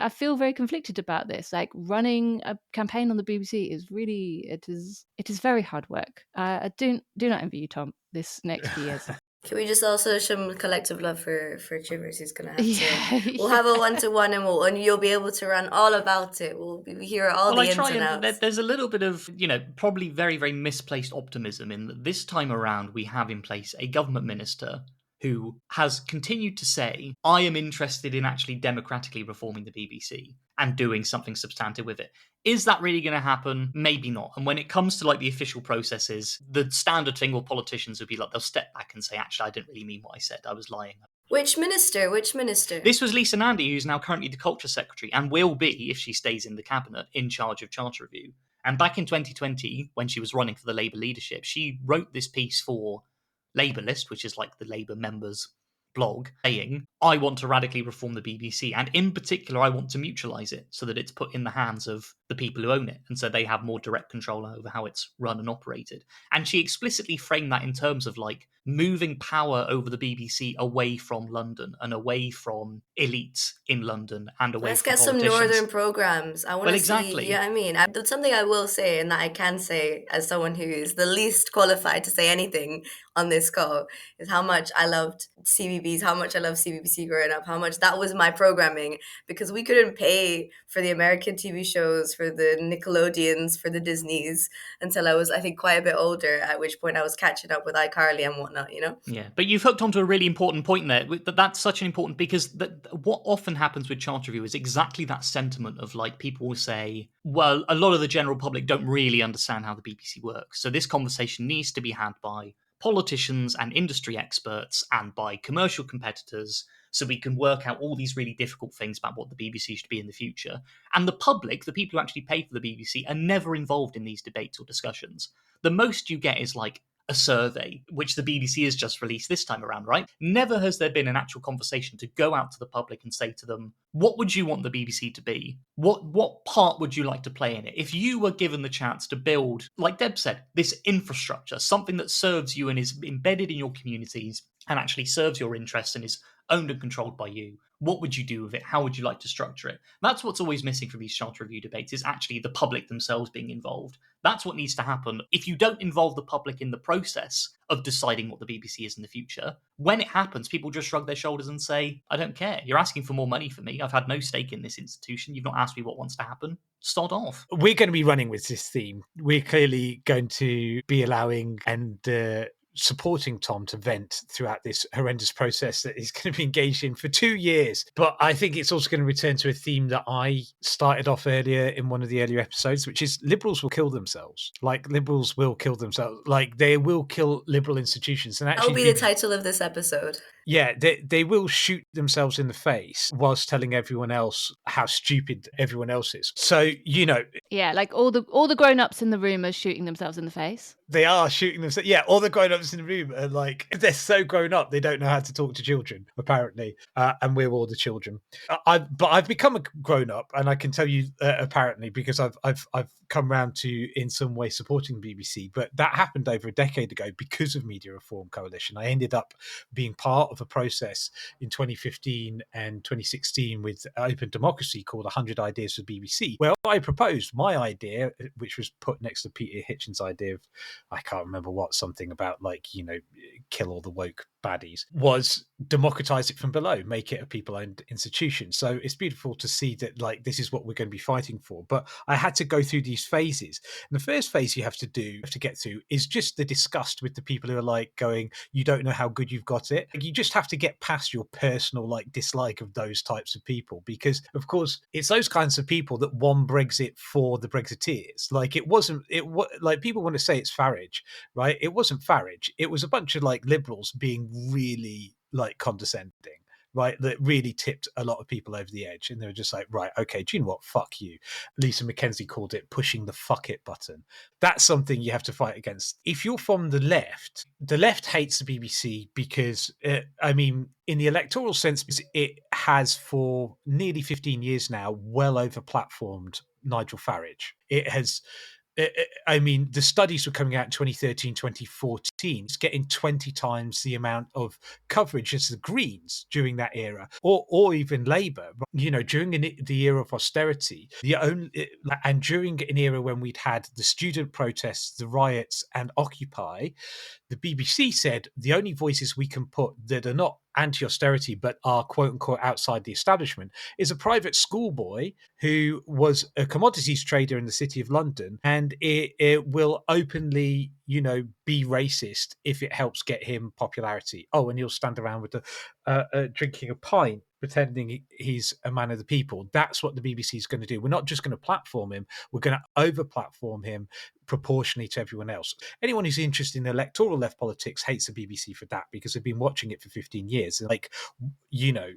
feel very conflicted about this. Like, running a campaign on the BBC is really, it is very hard work. I do not envy you, Tom, this next few years. Can we just also show some collective love for Chivers? He's gonna have Yeah, have a 1-to-1, and you'll be able to run all about it. We'll hear all the ins and outs. There's a little bit of, probably very, very misplaced optimism in that this time around we have in place a government minister who has continued to say, I am interested in actually democratically reforming the BBC and doing something substantive with it. Is that really going to happen? Maybe not. And when it comes to like the official processes, the standard thing with politicians would be like, they'll step back and say, actually, I didn't really mean what I said. I was lying. Which minister? This was Lisa Nandy, who's now currently the Culture Secretary and will be, if she stays in the cabinet, in charge of Charter Review. And back in 2020, when she was running for the Labour leadership, she wrote this piece for Labour List, which is like the Labour members' blog, saying, I want to radically reform the BBC, and in particular, I want to mutualise it so that it's put in the hands of the people who own it, and so they have more direct control over how it's run and operated. And she explicitly framed that in terms of like moving power over the BBC away from London and away from elites in London and away Let's from get some politicians. northern programs. I want to see. Yeah, I mean, that's something I will say, and that I can say as someone who is the least qualified to say anything on this call, is how much I loved CBBS, how much I loved CBBC growing up, how much that was my programming, because we couldn't pay for the American TV shows, for the Nickelodeons, for the Disneys until I was, I think, quite a bit older, at which point I was catching up with iCarly and whatnot, you know? Yeah, but you've hooked onto a really important point there. That's such an important, because what often happens with Charter Review is exactly that sentiment of like, people will say, well, a lot of the general public don't really understand how the BBC works. So this conversation needs to be had by politicians and industry experts and by commercial competitors, so we can work out all these really difficult things about what the BBC should be in the future. And the public, the people who actually pay for the BBC, are never involved in these debates or discussions. The most you get is like a survey, which the BBC has just released this time around, right? Never has there been an actual conversation to go out to the public and say to them, what would you want the BBC to be? What part would you like to play in it? If you were given the chance to build, like Deb said, this infrastructure, something that serves you and is embedded in your communities and actually serves your interests and is owned and controlled by you, what would you do with it? How would you like to structure it? That's what's always missing from these Charter Review debates, is actually the public themselves being involved. That's what needs to happen. If you don't involve the public in the process of deciding what the BBC is in the future, when it happens, people just shrug their shoulders and say, I don't care. You're asking for more money for me. I've had no stake in this institution. You've not asked me what wants to happen. Sod off. We're going to be running with this theme. We're clearly going to be allowing and supporting Tom to vent throughout this horrendous process that he's going to be engaged in for 2 years. But I think it's also going to return to a theme that I started off earlier in one of the earlier episodes, which is liberals will kill themselves. Like, liberals will kill themselves. Like, they will kill liberal institutions. And actually, that'll be the title of this episode. Yeah, they will shoot themselves in the face whilst telling everyone else how stupid everyone else is. So, you know... Yeah, like all the grown-ups in the room are shooting themselves in the face. They are shooting themselves. Yeah, all the grown-ups in the room are like, they're so grown up, they don't know how to talk to children, apparently. And we're all the children. But I've become a grown-up, and I can tell you, apparently, because I've come round to, in some way, supporting the BBC. But that happened over a decade ago because of Media Reform Coalition. I ended up being part of a process in 2015 and 2016 with Open Democracy called 100 Ideas for BBC, where I proposed my idea, which was put next to Peter Hitchens' idea of, I can't remember what, something about like, you know, kill all the woke baddies, was democratize it from below, make it a people-owned institution. So it's beautiful to see that like this is what we're going to be fighting for. But I had to go through these phases. And the first phase you have to get through is just the disgust with the people who are like going, you don't know how good you've got it. You just have to get past your personal like dislike of those types of people, because of course it's those kinds of people that won Brexit for the Brexiteers. Like like people want to say it's Farage, right? It wasn't Farage. It was a bunch of like liberals being really like condescending, right? That really tipped a lot of people over the edge. And they were just like, right, okay, do you know what? Fuck you. Lisa McKenzie called it pushing the fuck it button. That's something you have to fight against. If you're from the left hates the BBC because, I mean, in the electoral sense, it has for nearly 15 years now well over platformed Nigel Farage. It has. I mean, the studies were coming out in 2013, 2014. It's getting 20 times the amount of coverage as the Greens during that era, or even Labour. You know, during the era of austerity, and during an era when we'd had the student protests, the riots, and Occupy, the BBC said the only voices we can put that are not anti-austerity but are quote unquote outside the establishment is a private schoolboy who was a commodities trader in the City of London, and it will openly, you know, be racist if it helps get him popularity. Oh, and he'll stand around with drinking a pint pretending he's a man of the people. That's what the BBC is going to do. We're not just going to platform him, we're going to over platform him proportionally to everyone else. Anyone who's interested in electoral left politics hates the BBC for that, because they've been watching it for 15 years. Like, you know,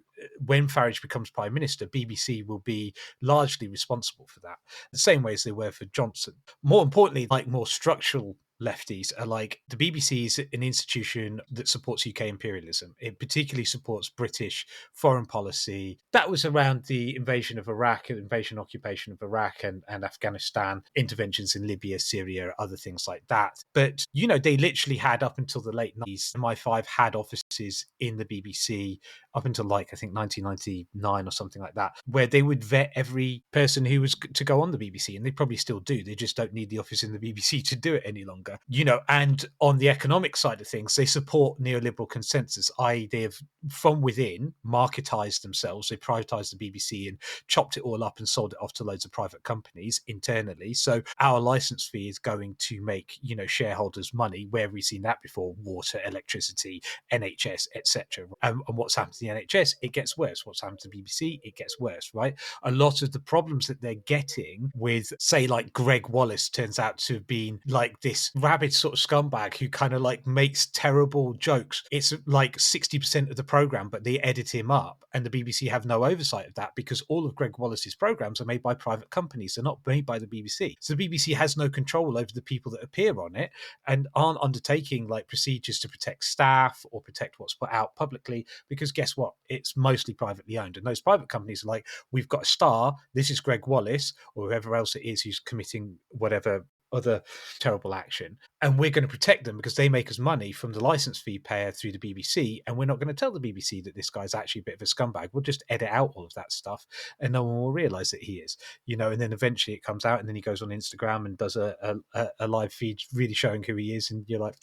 when Farage becomes Prime Minister, BBC will be largely responsible for that, the same way as they were for Johnson. More importantly, like more structural lefties are like, the BBC is an institution that supports UK imperialism. It particularly supports British foreign policy. That was around the invasion of Iraq, invasion occupation of Iraq and Afghanistan, interventions in Libya, Syria, other things like that. But, you know, they literally had, up until the late 90s, MI5 had offices in the BBC up until like, I think 1999 or something like that, where they would vet every person who was to go on the BBC. And they probably still do. They just don't need the office in the BBC to do it any longer. You know, and on the economic side of things, they support neoliberal consensus, i.e. they have, from within, marketized themselves. They privatized the BBC and chopped it all up and sold it off to loads of private companies internally. So our license fee is going to make, you know, shareholders money. Where have we seen that before? Water, electricity, NHS, etc. And what's happened to the NHS? It gets worse. What's happened to the BBC? It gets worse, right? A lot of the problems that they're getting with, say, like Greg Wallace turns out to have been like this rabid sort of scumbag who kind of like makes terrible jokes. It's like 60% of the program, but they edit him up, and the BBC have no oversight of that because all of Greg Wallace's programs are made by private companies. They're not made by the BBC. So the BBC has no control over the people that appear on it and aren't undertaking like procedures to protect staff or protect what's put out publicly, because guess what? It's mostly privately owned. And those private companies are like, we've got a star, this is Greg Wallace or whoever else it is who's committing whatever other terrible action, and we're going to protect them because they make us money from the license fee payer through the BBC, and we're not going to tell the BBC that this guy's actually a bit of a scumbag. We'll just edit out all of that stuff and no one will realize that he is, you know, and then eventually it comes out and then he goes on Instagram and does a live feed really showing who he is, and you're like,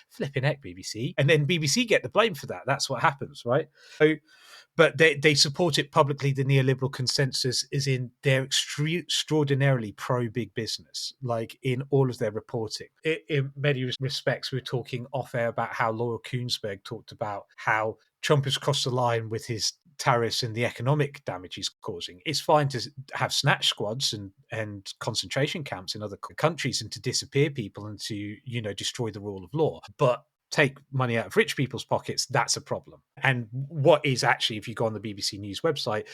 flipping heck, BBC. And then BBC get the blame for that. That's what happens, right? So, but they support it publicly. The neoliberal consensus is in they're extraordinarily pro big business, like in all of their reporting. In many respects, we were talking off air about how Laura Kuenssberg talked about how Trump has crossed the line with his tariffs and the economic damage he's causing. It's fine to have snatch squads and concentration camps in other countries and to disappear people and to, you know, destroy the rule of law. But take money out of rich people's pockets, that's a problem. And what is actually, if you go on the BBC News website,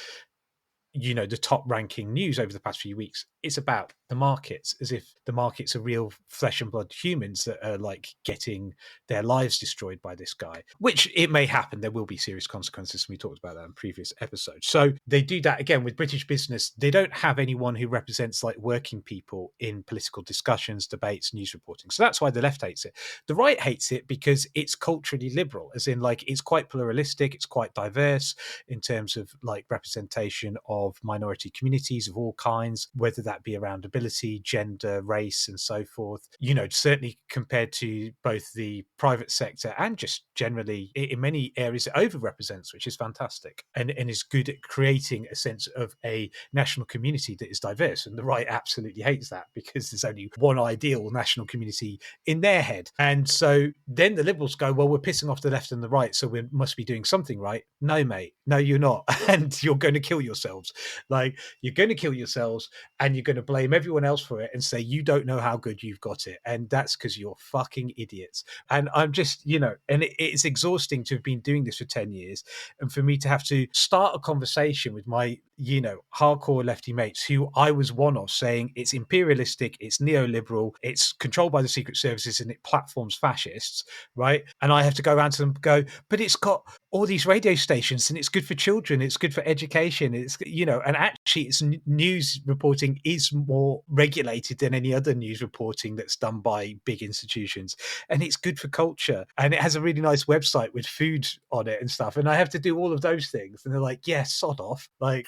you know, the top ranking news over the past few weeks is about the markets, as if the markets are real flesh and blood humans that are like getting their lives destroyed by this guy, which it may happen. There will be serious consequences. We talked about that in previous episodes. So they do that again with British business. They don't have anyone who represents like working people in political discussions, debates, news reporting. So that's why the left hates it. The right hates it because it's culturally liberal, as in like it's quite pluralistic, it's quite diverse in terms of like representation of minority communities of all kinds, whether that be around ability disability, gender, race, and so forth. Certainly compared to both the private sector and just generally in many areas, it overrepresents, which is fantastic and is good at creating a sense of a national community that is diverse. And the right absolutely hates that because there's only one ideal national community in their head. And so then the Liberals go, well, we're pissing off the left and the right, so we must be doing something right. No, mate. No, you're not. And you're going to kill yourselves. Like, you're going to kill yourselves and you're going to blame everyone else for it and say you don't know how good you've got it. And that's because you're fucking idiots. And I'm just, and it's exhausting to have been doing this for 10 years. And for me to have to start a conversation with my, hardcore lefty mates who I was one of, saying it's imperialistic, it's neoliberal, it's controlled by the secret services and it platforms fascists, right? And I have to go around to them and go, but it's got all these radio stations and it's good for children, it's good for education, it's, and actually its news reporting is more regulated than any other news reporting that's done by big institutions, and it's good for culture, and it has a really nice website with food on it and stuff, and I have to do all of those things, and they're like, yeah, sod off. Like,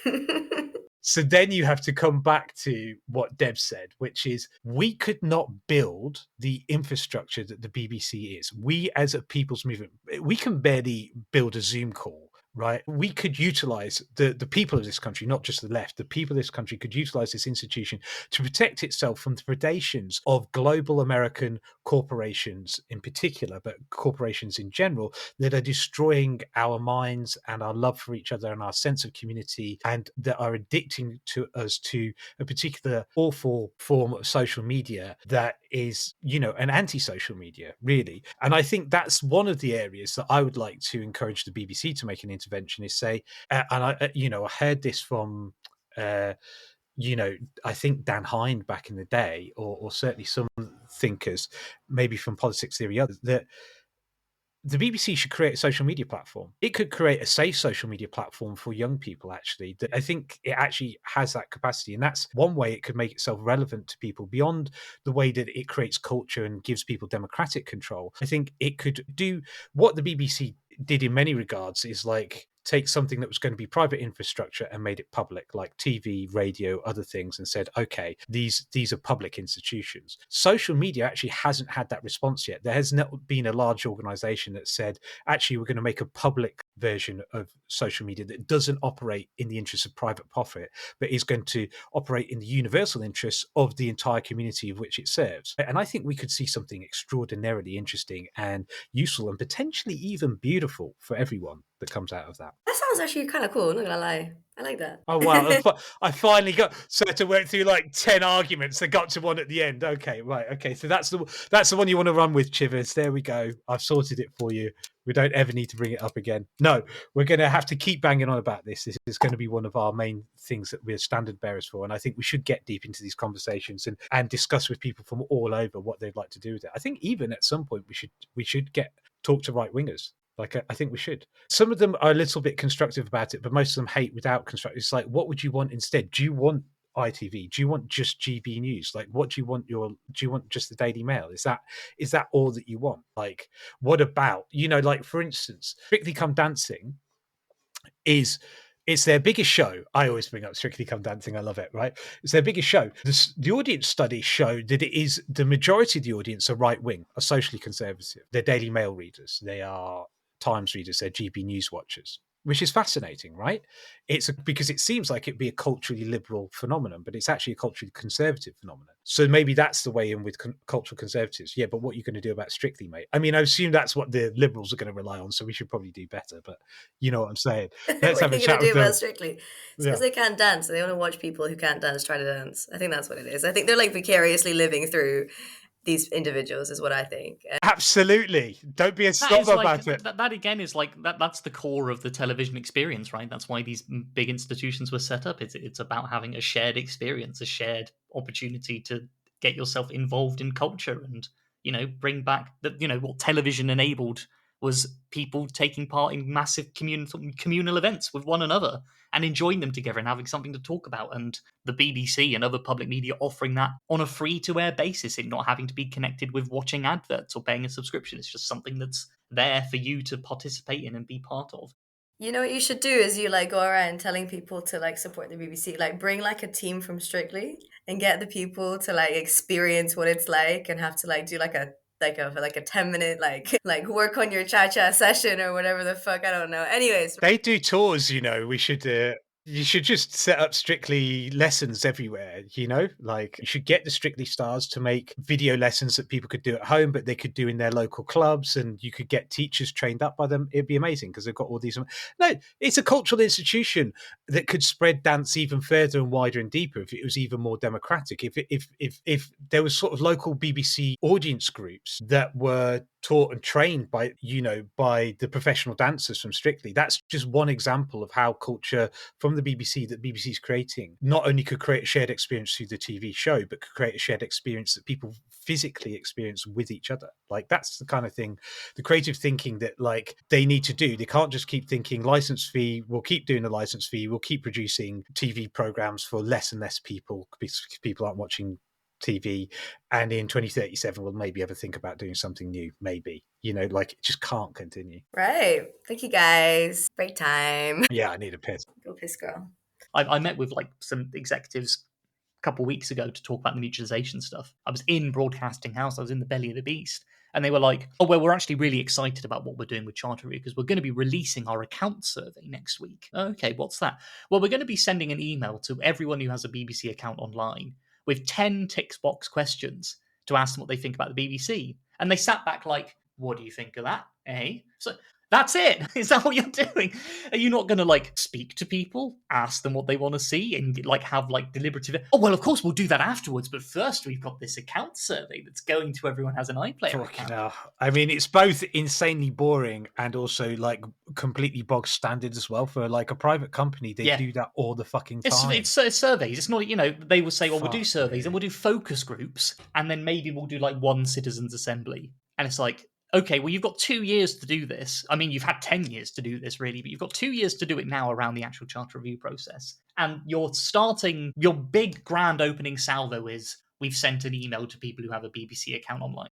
so then you have to come back to what Deb said, which is we could not build the infrastructure that the BBC is. We, as a people's movement, we can barely build a Zoom call, right? We could utilize the people of this country, not just the left, the people of this country could utilize this institution to protect itself from the predations of global American corporations in particular, but corporations in general, that are destroying our minds and our love for each other and our sense of community, and that are addicting to us to a particular awful form of social media that is, an anti-social media, really. And I think that's one of the areas that I would like to encourage the BBC to make an intervention, is say, and I heard this from I think Dan Hind back in the day, or certainly some thinkers, maybe from Politics Theory, others, that the BBC should create a social media platform. It could create a safe social media platform for young people, actually. I think it actually has that capacity. And that's one way it could make itself relevant to people beyond the way that it creates culture and gives people democratic control. I think it could do what the BBC did in many regards, is like take something that was going to be private infrastructure and made it public, like TV, radio, other things, and said, okay, these are public institutions. Social media actually hasn't had that response yet. There has not been a large organization that said, actually, we're going to make a public version of social media that doesn't operate in the interests of private profit, but is going to operate in the universal interests of the entire community of which it serves. And I think we could see something extraordinarily interesting and useful and potentially even beautiful for everyone that comes out of that. That sounds actually kind of cool, not gonna lie. I like that. Oh, wow. I finally got to work through like 10 arguments. I got to one at the end. Okay, right. Okay, so that's the one you want to run with, Chivers. There we go. I've sorted it for you. We don't ever need to bring it up again. No, we're going to have to keep banging on about this. This is going to be one of our main things that we're standard bearers for. And I think we should get deep into these conversations and discuss with people from all over what they'd like to do with it. I think even at some point we should talk to right wingers. Like, I think we should. Some of them are a little bit constructive about it, but most of them hate without constructive. It's like, what would you want instead? Do you want ITV? Do you want just GB News? Like, what do you want? Do you want just the Daily Mail? Is that all that you want? Like, what about, like, for instance, Strictly Come Dancing it's their biggest show. I always bring up Strictly Come Dancing. I love it, right? It's their biggest show. The audience studies show that it is the majority of the audience are right-wing, are socially conservative. They're Daily Mail readers. They are Times readers. They're GB News watchers, which is fascinating, right? Because it seems like it'd be a culturally liberal phenomenon, but it's actually a culturally conservative phenomenon. So maybe that's the way in with cultural conservatives. Yeah, but what are you going to do about Strictly, mate? I mean, I assume that's what the liberals are going to rely on, so we should probably do better. But you know what I'm saying? Let's have a chat with them. About Strictly? It's because they can't dance, so they want to watch people who can't dance try to dance. I think that's what it is. I think they're like vicariously living through these individuals, is what I think. Absolutely. Don't be a snob about it. That again is like that's the core of the television experience, right? That's why these big institutions were set up. It's about having a shared experience, a shared opportunity to get yourself involved in culture and, bring back what television enabled was people taking part in massive communal events with one another and enjoying them together and having something to talk about. And the BBC and other public media offering that on a free-to-air basis, it not having to be connected with watching adverts or paying a subscription. It's just something that's there for you to participate in and be part of. You know what you should do is you like go around telling people to like support the BBC, like bring like a team from Strictly and get the people to like experience what it's like and have to like do like a 10-minute like work on your cha-cha session or whatever the fuck, I don't know. Anyways, They do tours, we should you should just set up Strictly lessons everywhere, like you should get the Strictly stars to make video lessons that people could do at home, but they could do in their local clubs, and you could get teachers trained up by them. It'd be amazing because they've got all these. No, it's a cultural institution that could spread dance even further and wider and deeper if it was even more democratic. If there was sort of local BBC audience groups that were taught and trained by the professional dancers from Strictly. That's just one example of how culture from the BBC that BBC is creating not only could create a shared experience through the TV show, but could create a shared experience that people physically experience with each other. Like that's the kind of thing, the creative thinking that like they need to do. They can't just keep thinking license fee, we'll keep doing the license fee, we'll keep producing TV programs for less and less people because people aren't watching TV, and in 2037 we'll maybe ever think about doing something new, maybe, like it just can't continue. right. Thank you guys. Break time. Yeah, I need a piss. Go piss, girl. I met with like some executives a couple of weeks ago to talk about the mutualization stuff. I was in Broadcasting House, I was in the belly of the beast, and they were like, oh, well, we're actually really excited about what we're doing with Charter Review because we're going to be releasing our account survey next week. Okay, what's that? Well, we're going to be sending an email to everyone who has a BBC account online with 10 tick box questions to ask them what they think about the BBC. And they sat back like, what do you think of that? Eh? So that's it. Is that what you're doing? Are you not going to like speak to people, ask them what they want to see, and like have like deliberative? Oh well, of course we'll do that afterwards. But first, we've got this account survey that's going to everyone has an iPlayer account. I mean, it's both insanely boring and also like completely bog standard as well for like a private company. They do that all the fucking time. It's surveys. It's not, they will say, well, we'll do surveys and we'll do focus groups, and then maybe we'll do like one citizens assembly, and it's like, okay, well, you've got 2 years to do this. I mean, you've had 10 years to do this, really, but you've got 2 years to do it now around the actual charter review process. And you're starting, your big grand opening salvo is, we've sent an email to people who have a BBC account online.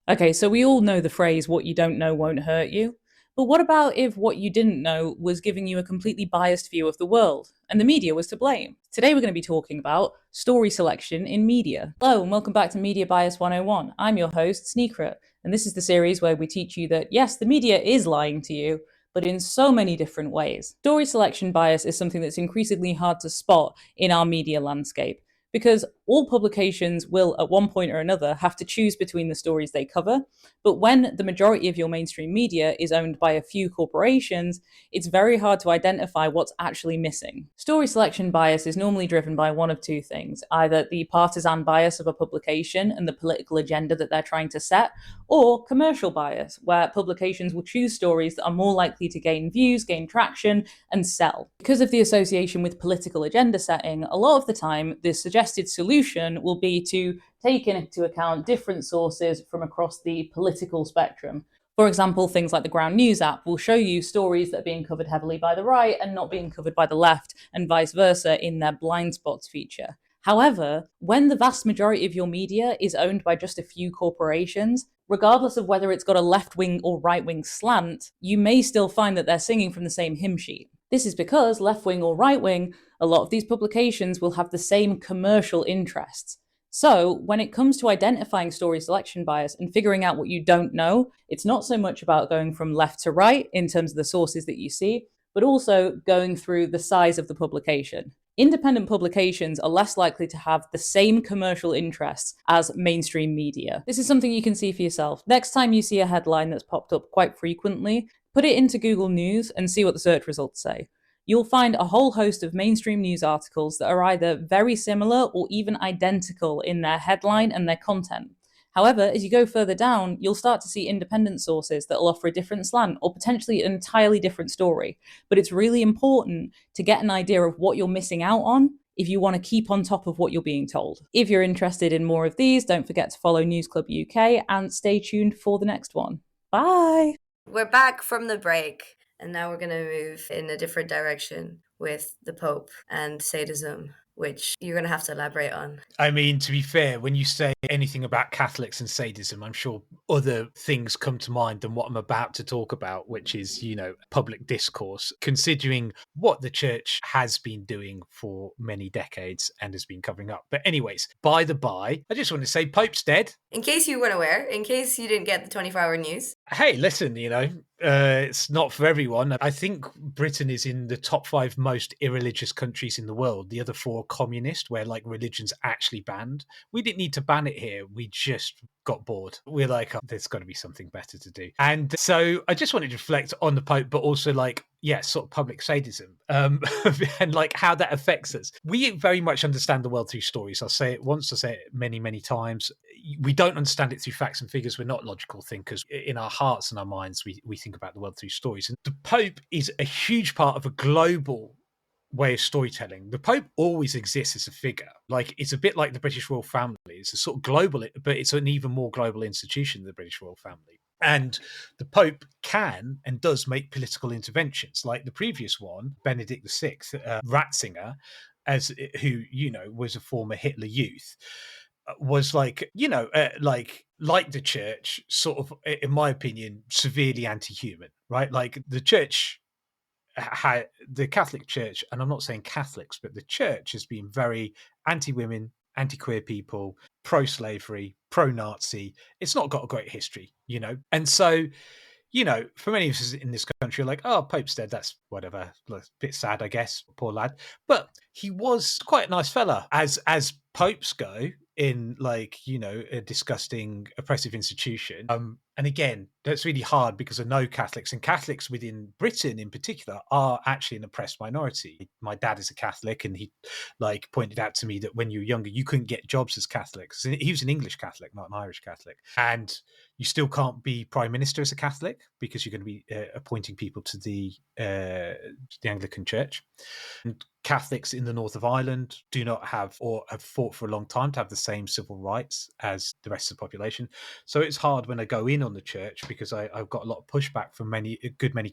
Okay, so we all know the phrase, what you don't know won't hurt you. But what about if what you didn't know was giving you a completely biased view of the world, and the media was to blame? Today we're going to be talking about story selection in media. Hello and welcome back to Media Bias 101. I'm your host, Sneakrit, and this is the series where we teach you that yes, the media is lying to you, but in so many different ways. Story selection bias is something that's increasingly hard to spot in our media landscape, because all publications will, at one point or another, have to choose between the stories they cover. But when the majority of your mainstream media is owned by a few corporations, it's very hard to identify what's actually missing. Story selection bias is normally driven by one of two things, either the partisan bias of a publication and the political agenda that they're trying to set, or commercial bias, where publications will choose stories that are more likely to gain views, gain traction, and sell. Because of the association with political agenda setting, a lot of the time, the suggested solution will be to take into account different sources from across the political spectrum. For example, things like the Ground News app will show you stories that are being covered heavily by the right and not being covered by the left, and vice versa in their blind spots feature. However, when the vast majority of your media is owned by just a few corporations, regardless of whether it's got a left-wing or right-wing slant, you may still find that they're singing from the same hymn sheet. This is because left-wing or right-wing, a lot of these publications will have the same commercial interests. So when it comes to identifying story selection bias and figuring out what you don't know, it's not so much about going from left to right in terms of the sources that you see, but also going through the size of the publication. Independent publications are less likely to have the same commercial interests as mainstream media. This is something you can see for yourself. Next time you see a headline that's popped up quite frequently, put it into Google News and see what the search results say. You'll find a whole host of mainstream news articles that are either very similar or even identical in their headline and their content. However, as you go further down, you'll start to see independent sources that will offer a different slant or potentially an entirely different story. But it's really important to get an idea of what you're missing out on if you want to keep on top of what you're being told. If you're interested in more of these, don't forget to follow News Club UK and stay tuned for the next one. Bye! We're back from the break, and now we're going to move in a different direction with the Pope and sadism. which you're going to have to elaborate on. I mean, to be fair, when you say anything about Catholics and sadism, I'm sure other things come to mind than what I'm about to talk about, which is, public discourse, considering what the church has been doing for many decades and has been covering up. But anyways, by the by, I just want to say Pope's dead. In case you weren't aware, in case you didn't get the 24-hour news. Hey, listen, it's not for everyone. I think Britain is in the top 5 most irreligious countries in the world. The other 4 are communist, where like religion's actually banned. We didn't need to ban it here. We just got bored. We're like, oh, there's got to be something better to do. And so I just wanted to reflect on the Pope, but also like, sort of public sadism, and like how that affects us. We very much understand the world through stories. I'll say it once, I'll say it many, many times. We don't understand it through facts and figures. We're not logical thinkers. In our hearts and our minds, we think about the world through stories. And the Pope is a huge part of a global way of storytelling. The Pope always exists as a figure. Like, it's a bit like the British royal family. It's a sort of global, but it's an even more global institution than the British royal family. And the Pope can and does make political interventions, like the previous one, Benedict VI, Ratzinger, who was a former Hitler Youth, was like like the church, sort of, in my opinion, severely anti-human, right? Like the church. The Catholic Church, and I'm not saying Catholics, but the church has been very anti-women, anti-queer people, pro-slavery, pro-Nazi. It's not got a great history, and so for many of us in this country, like, oh, Pope's dead, that's whatever, a bit sad, I guess, poor lad. But he was quite a nice fella, as popes go, in like a disgusting oppressive institution. And again, that's really hard because I know Catholics, and Catholics within Britain in particular are actually an oppressed minority. My dad is a Catholic, and he like pointed out to me that when you were younger you couldn't get jobs as Catholics. He was an English Catholic, not an Irish Catholic, and you still can't be prime minister as a Catholic because you're going to be appointing people to the Anglican Church. And Catholics in the north of Ireland do not have, or have fought for a long time to have, the same civil rights as the rest of the population. So it's hard when I go in on the church because I've got a lot of pushback from many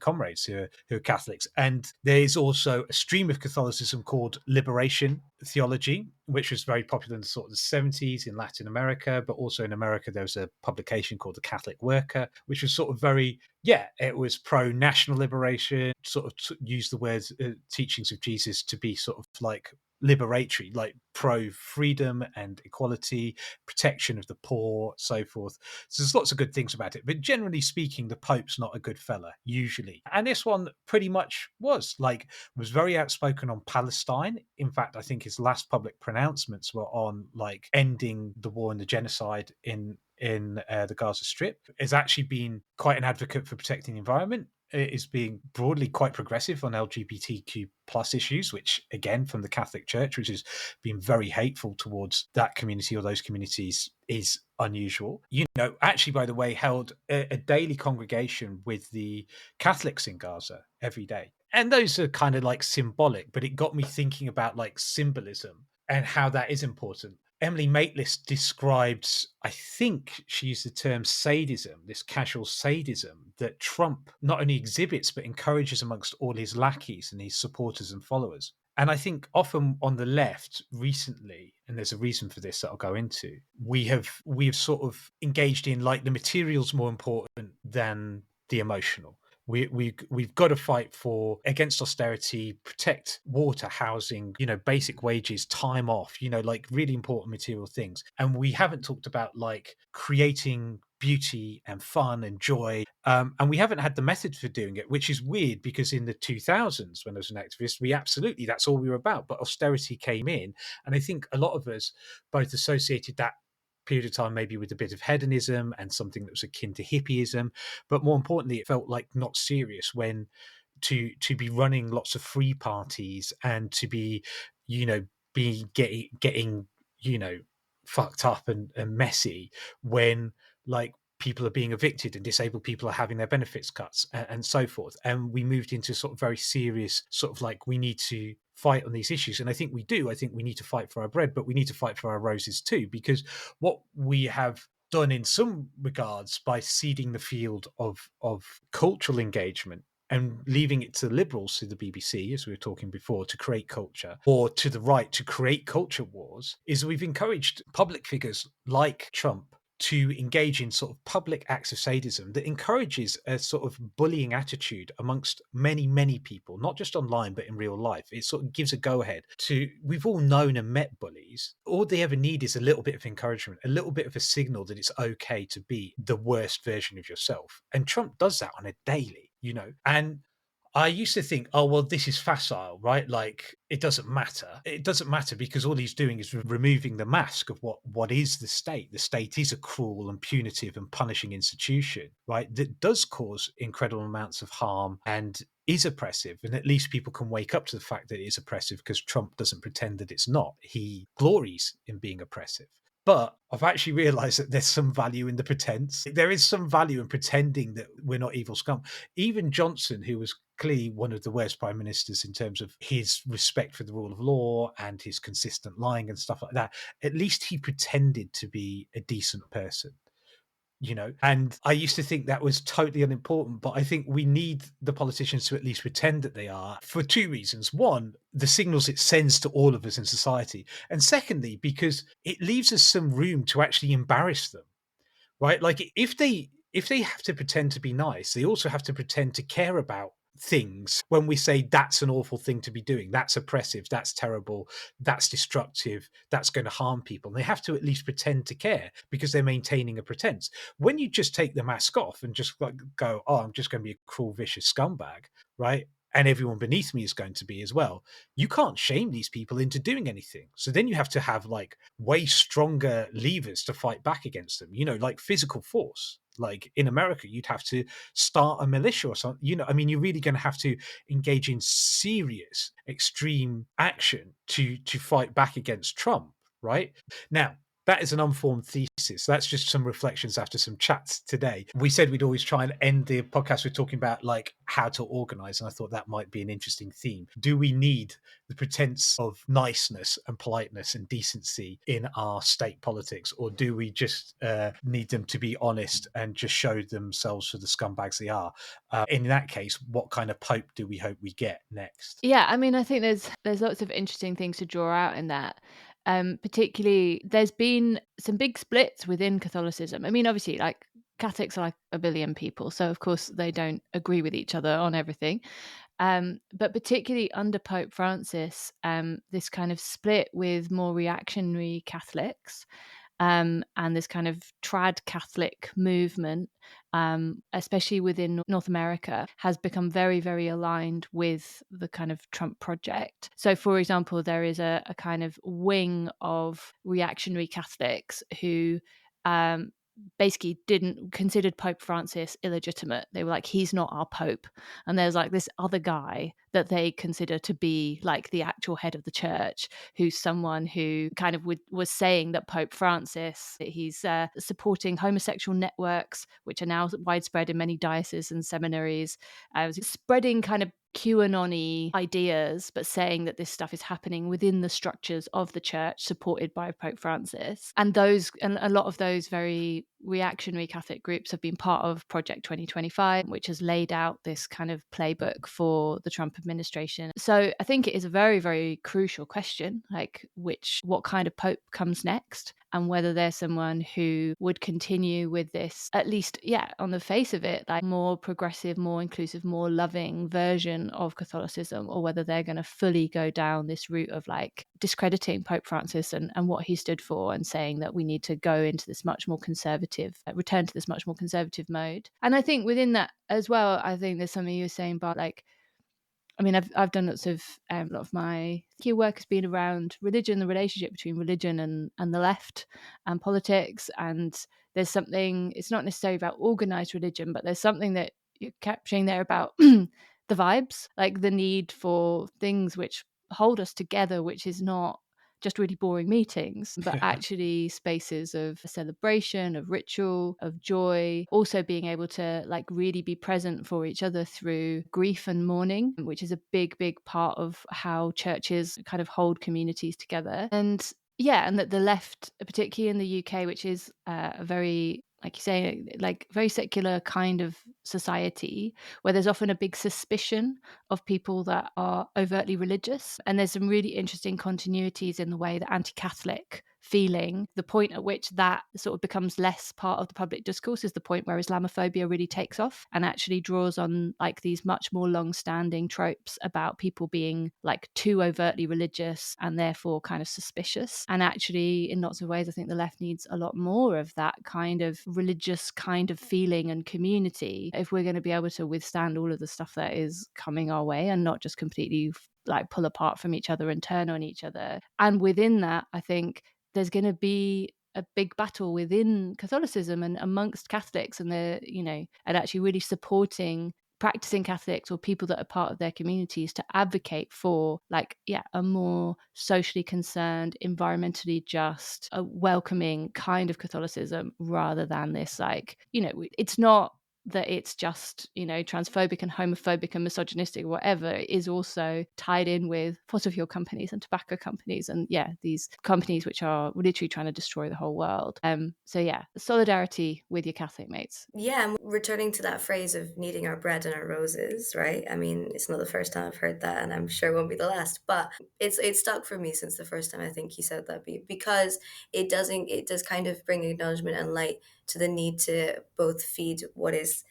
comrades who are Catholics. And there is also a stream of Catholicism called liberation theology, which was very popular in the sort of the 70s in Latin America, but also in America there was a publication called The Catholic Worker, which was sort of very, it was pro-national liberation, sort of used the words teachings of Jesus to be sort of like liberatory, like pro-freedom and equality, protection of the poor, so forth. So there's lots of good things about it. But generally speaking, the Pope's not a good fella, usually. And this one pretty much was very outspoken on Palestine. In fact, I think his last public pronouncements were on like ending the war and the genocide in the Gaza Strip. Has actually been quite an advocate for protecting the environment. It is being broadly quite progressive on LGBTQ plus issues, which again, from the Catholic Church, which has been very hateful towards that community or those communities, is unusual. Actually, by the way, held a daily congregation with the Catholics in Gaza every day. And those are kind of like symbolic, but it got me thinking about like symbolism and how that is important. Emily Maitlis described, I think she used the term sadism, this casual sadism that Trump not only exhibits, but encourages amongst all his lackeys and his supporters and followers. And I think often on the left recently, and there's a reason for this that I'll go into, we have sort of engaged in like the material's more important than the emotional. We've got to fight against austerity, protect water, housing, basic wages, time off, like really important material things. And we haven't talked about like creating beauty and fun and joy. And we haven't had the method for doing it, which is weird because in the 2000s, when I was an activist, that's all we were about. But austerity came in. And I think a lot of us both associated that period of time maybe with a bit of hedonism and something that was akin to hippieism, but more importantly it felt like not serious when to be running lots of free parties and to be getting fucked up and messy when like people are being evicted and disabled people are having their benefits cuts and so forth. And we moved into sort of very serious sort of like we need to fight on these issues. And I think we do. I think we need to fight for our bread, but we need to fight for our roses too, because what we have done in some regards by seeding the field of cultural engagement and leaving it to the liberals, to the BBC, as we were talking before, to create culture, or to the right to create culture wars, is we've encouraged public figures like Trump to engage in sort of public acts of sadism that encourages a sort of bullying attitude amongst many, many people, not just online, but in real life. It sort of gives a go ahead to, we've all known and met bullies. All they ever need is a little bit of encouragement, a little bit of a signal that it's okay to be the worst version of yourself. And Trump does that on a daily, and I used to think, oh, well, this is facile, right? Like, it doesn't matter. It doesn't matter because all he's doing is removing the mask of what is the state. The state is a cruel and punitive and punishing institution, right? That does cause incredible amounts of harm and is oppressive. And at least people can wake up to the fact that it is oppressive because Trump doesn't pretend that it's not. He glories in being oppressive. But I've actually realized that there's some value in the pretense. There is some value in pretending that we're not evil scum. Even Johnson, who was clearly one of the worst prime ministers in terms of his respect for the rule of law and his consistent lying and stuff like that, at least he pretended to be a decent person. And I used to think that was totally unimportant, but I think we need the politicians to at least pretend that they are for two reasons. One, the signals it sends to all of us in society. And secondly, because it leaves us some room to actually embarrass them, right? Like if they have to pretend to be nice, they also have to pretend to care about things when we say that's an awful thing to be doing, that's oppressive, that's terrible, that's destructive, that's going to harm people. And they have to at least pretend to care because they're maintaining a pretense. When you just take the mask off and just like go, oh, I'm just going to be a cruel, vicious scumbag, right? And everyone beneath me is going to be as well. You can't shame these people into doing anything. So then you have to have like way stronger levers to fight back against them, like physical force. Like in America, you'd have to start a militia or something. You're really going to have to engage in serious, extreme action to fight back against Trump, right? Now, that is an unformed thesis. That's just some reflections after some chats today. We said we'd always try and end the podcast with talking about like how to organize, and I thought that might be an interesting theme. Do we need the pretense of niceness and politeness and decency in our state politics, or do we just need them to be honest and just show themselves for the scumbags they are? In that case, what kind of pope do we hope we get next? Yeah, I think there's lots of interesting things to draw out in that. Particularly, there's been some big splits within Catholicism. Obviously, like Catholics are like a billion people, so of course they don't agree with each other on everything. But particularly under Pope Francis, this kind of split with more reactionary Catholics. And this kind of trad Catholic movement, especially within North America, has become very, very aligned with the kind of Trump project. So, for example, there is a kind of wing of reactionary Catholics who basically considered Pope Francis illegitimate. They were like, he's not our Pope. And there's like this other guy that they consider to be like the actual head of the church, who's someone who kind of was saying that Pope Francis, he's supporting homosexual networks, which are now widespread in many dioceses and seminaries, spreading kind of QAnon-y ideas, but saying that this stuff is happening within the structures of the church supported by Pope Francis. And a lot of those very reactionary Catholic groups have been part of Project 2025, which has laid out this kind of playbook for the Trump administration. So I think it is a very, very crucial question, like what kind of Pope comes next, and whether there's someone who would continue with this, at least, on the face of it, like more progressive, more inclusive, more loving version of Catholicism, or whether they're going to fully go down this route of like discrediting Pope Francis and what he stood for, and saying that we need to go into this much more conservative, return to this much more conservative mode. And I think within that as well, I think there's something you were saying about like, I've done lots of a lot of my key work has been around religion, the relationship between religion and the left and politics. And there's something, it's not necessarily about organized religion, but there's something that you're capturing there about the vibes, like the need for things which hold us together, which is not just really boring meetings, but actually spaces of celebration, of ritual, of joy, also being able to like really be present for each other through grief and mourning, which is a big, big part of how churches kind of hold communities together. And that the left, particularly in the UK, which is a very like you say, like very secular kind of society where there's often a big suspicion of people that are overtly religious. And there's some really interesting continuities in the way that anti-Catholic feeling, the point at which that sort of becomes less part of the public discourse is the point where Islamophobia really takes off and actually draws on like these much more long-standing tropes about people being like too overtly religious and therefore kind of suspicious. And actually, in lots of ways, I think the left needs a lot more of that kind of religious kind of feeling and community if we're going to be able to withstand all of the stuff that is coming our way and not just completely like pull apart from each other and turn on each other. And within that, I think there's going to be a big battle within Catholicism and amongst Catholics, and they're, you know, and actually really supporting practicing Catholics or people that are part of their communities to advocate for like, yeah, a more socially concerned, environmentally just, a welcoming kind of Catholicism rather than this like, you know, it's not that it's just, you know, transphobic and homophobic and misogynistic or whatever. It is also tied in with fossil fuel companies and tobacco companies and these companies which are literally trying to destroy the whole world. So yeah, solidarity with your Catholic mates. Yeah, and returning to that phrase of needing our bread and our roses, right? I mean, it's not the first time I've heard that, and I'm sure it won't be the last. But it's stuck for me since the first time I think he said that, because it does kind of bring acknowledgement and light to the need to both feed what is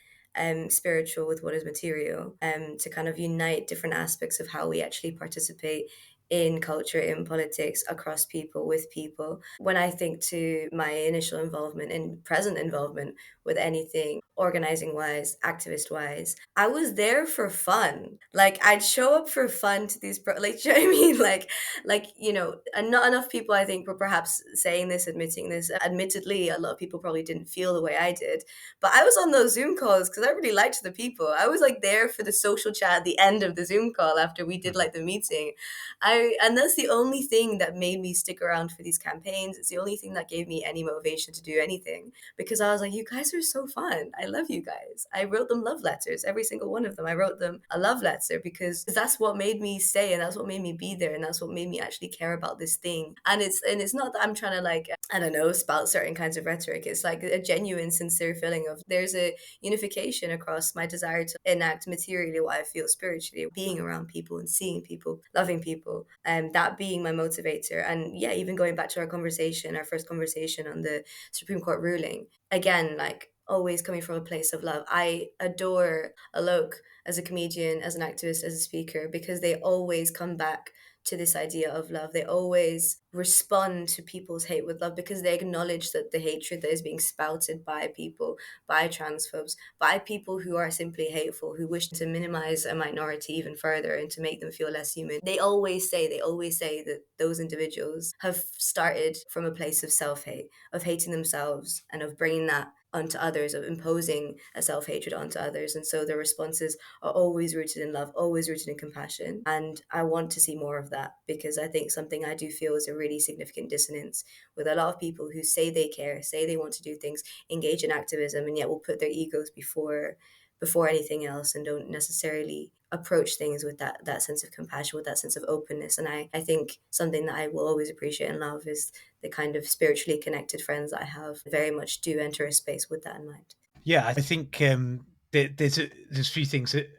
spiritual with what is material, to kind of unite different aspects of how we actually participate in culture, in politics, across people, with people. When I think to my initial involvement and present involvement with anything organizing wise, activist wise, I was there for fun. Like I'd show up for fun to these like, do you know what I mean? Like, you know, and not enough people I think were perhaps saying this, admitting this. Admittedly, a lot of people probably didn't feel the way I did, but I was on those Zoom calls because I really liked the people. I was like there for the social chat at the end of the Zoom call after we did like the meeting. And that's the only thing that made me stick around for these campaigns. It's the only thing that gave me any motivation to do anything, because I was like, you guys are so fun. I love you guys. I wrote them love letters, every single one of them. I wrote them a love letter because that's what made me stay, and that's what made me be there, and that's what made me actually care about this thing. And it's not that I'm trying to like, I don't know, spout certain kinds of rhetoric. It's like a genuine, sincere feeling of there's a unification across my desire to enact materially what I feel spiritually, being around people and seeing people, loving people, and that being my motivator. And yeah, even going back to our first conversation on the Supreme Court ruling, again, like always coming from a place of love. I adore Alok as a comedian, as an activist, as a speaker, because they always come back to this idea of love. They always respond to people's hate with love because they acknowledge that the hatred that is being spouted by people, by transphobes, by people who are simply hateful, who wish to minimize a minority even further and to make them feel less human. They always say that those individuals have started from a place of self-hate, of hating themselves and of bringing that onto others, of imposing a self-hatred onto others. And so their responses are always rooted in love, always rooted in compassion. And I want to see more of that, because I think something I do feel is a really significant dissonance with a lot of people who say they care, say they want to do things, engage in activism, and yet will put their egos before anything else, and don't necessarily approach things with that sense of compassion, with that sense of openness. And I think something that I will always appreciate and love is the kind of spiritually connected friends that I have very much do enter a space with that in mind. Yeah, I think there's a few things that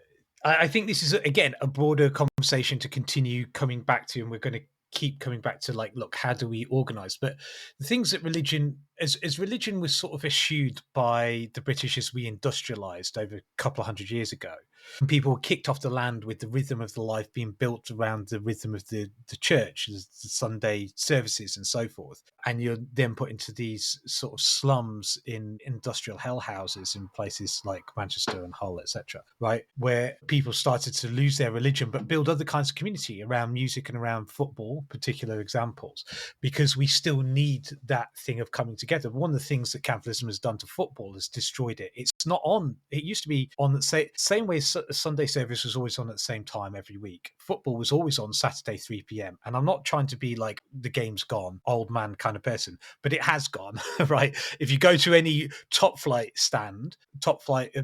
I think this is again a broader conversation to continue coming back to, and we're going to keep coming back to, like, look, how do we organize? But the things that religion, as religion was sort of eschewed by the British as we industrialized over a couple of hundred years ago, and people were kicked off the land with the rhythm of the life being built around the rhythm of the church, the Sunday services and so forth. And you're then put into these sort of slums in industrial hell houses in places like Manchester and Hull, etc., right? Where people started to lose their religion but build other kinds of community around music and around football, particular examples, because we still need that thing of coming together. One of the things that capitalism has done to football has destroyed it. It's not on. It used to be on the same way Sunday service was always on at the same time every week. Football was always on Saturday 3 p.m. And I'm not trying to be like the game's gone, old man kind of person, but it has gone, right? If you go to any top flight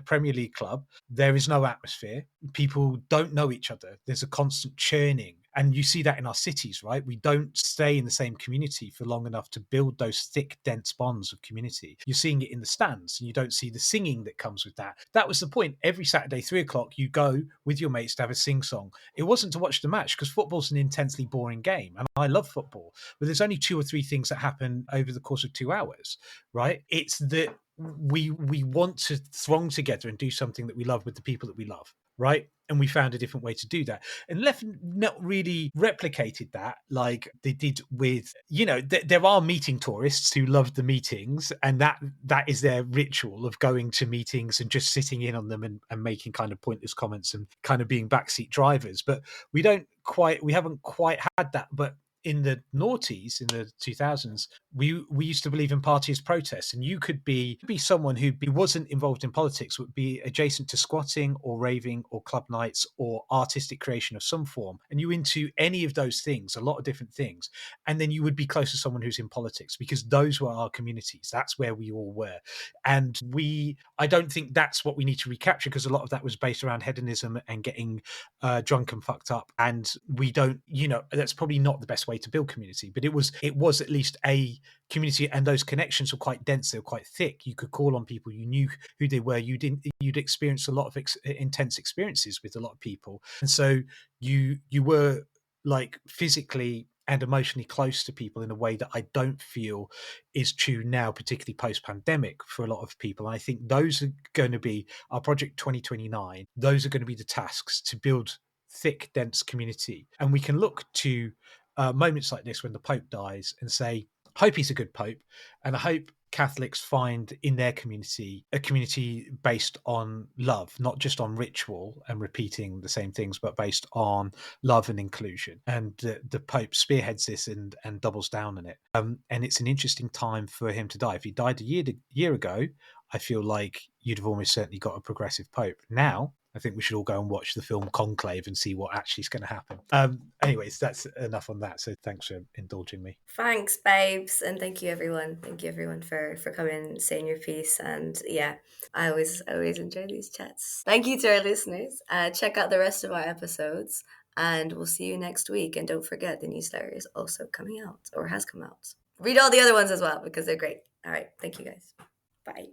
Premier League club, there is no atmosphere. People don't know each other. There's a constant churning And you see that in our cities, right? We don't stay in the same community for long enough to build those thick, dense bonds of community. You're seeing it in the stands, and you don't see the singing that comes with that. That was the point. Every Saturday, 3:00, you go with your mates to have a sing song. It wasn't to watch the match, because football's an intensely boring game. And I love football, but there's only 2 or 3 things that happen over the course of 2 hours, right? It's that we want to throng together and do something that we love with the people that we love, right? And we found a different way to do that, and left not really replicated that like they did with, there are meeting tourists who love the meetings, and that is their ritual of going to meetings and just sitting in on them and making kind of pointless comments and kind of being backseat drivers. But we haven't quite had that. But in the noughties, in the 2000s, we used to believe in party as protest, and you could be someone who wasn't involved in politics, would be adjacent to squatting or raving or club nights or artistic creation of some form, and you into any of those things, a lot of different things, and then you would be close to someone who's in politics, because those were our communities. That's where we all were. And I don't think that's what we need to recapture, because a lot of that was based around hedonism and getting drunk and fucked up, and we don't, that's probably not the best way to build community. But it was at least a community, and those connections were quite dense, they were quite thick. You could call on people, you knew who they were, you'd experienced a lot of intense experiences with a lot of people, and so you were like physically and emotionally close to people in a way that I don't feel is true now, particularly post-pandemic, for a lot of people. And I think those are going to be our Project 2029. Those are going to be the tasks, to build thick, dense community. And we can look to moments like this when the Pope dies and say, I hope he's a good Pope, and I hope Catholics find in their community a community based on love, not just on ritual and repeating the same things, but based on love and inclusion. And the Pope spearheads this and doubles down on it. And it's an interesting time for him to die. If he died a year ago, I feel like you'd have almost certainly got a progressive Pope. Now, I think we should all go and watch the film Conclave and see what actually is going to happen. Anyways, that's enough on that. So thanks for indulging me. Thanks, babes, and thank you everyone. Thank you everyone for coming, saying your piece. And yeah, I always enjoy these chats. Thank you to our listeners. Check out the rest of our episodes, and we'll see you next week. And don't forget, the newsletter is also coming out, or has come out. Read all the other ones as well, because they're great. All right, thank you guys. Bye.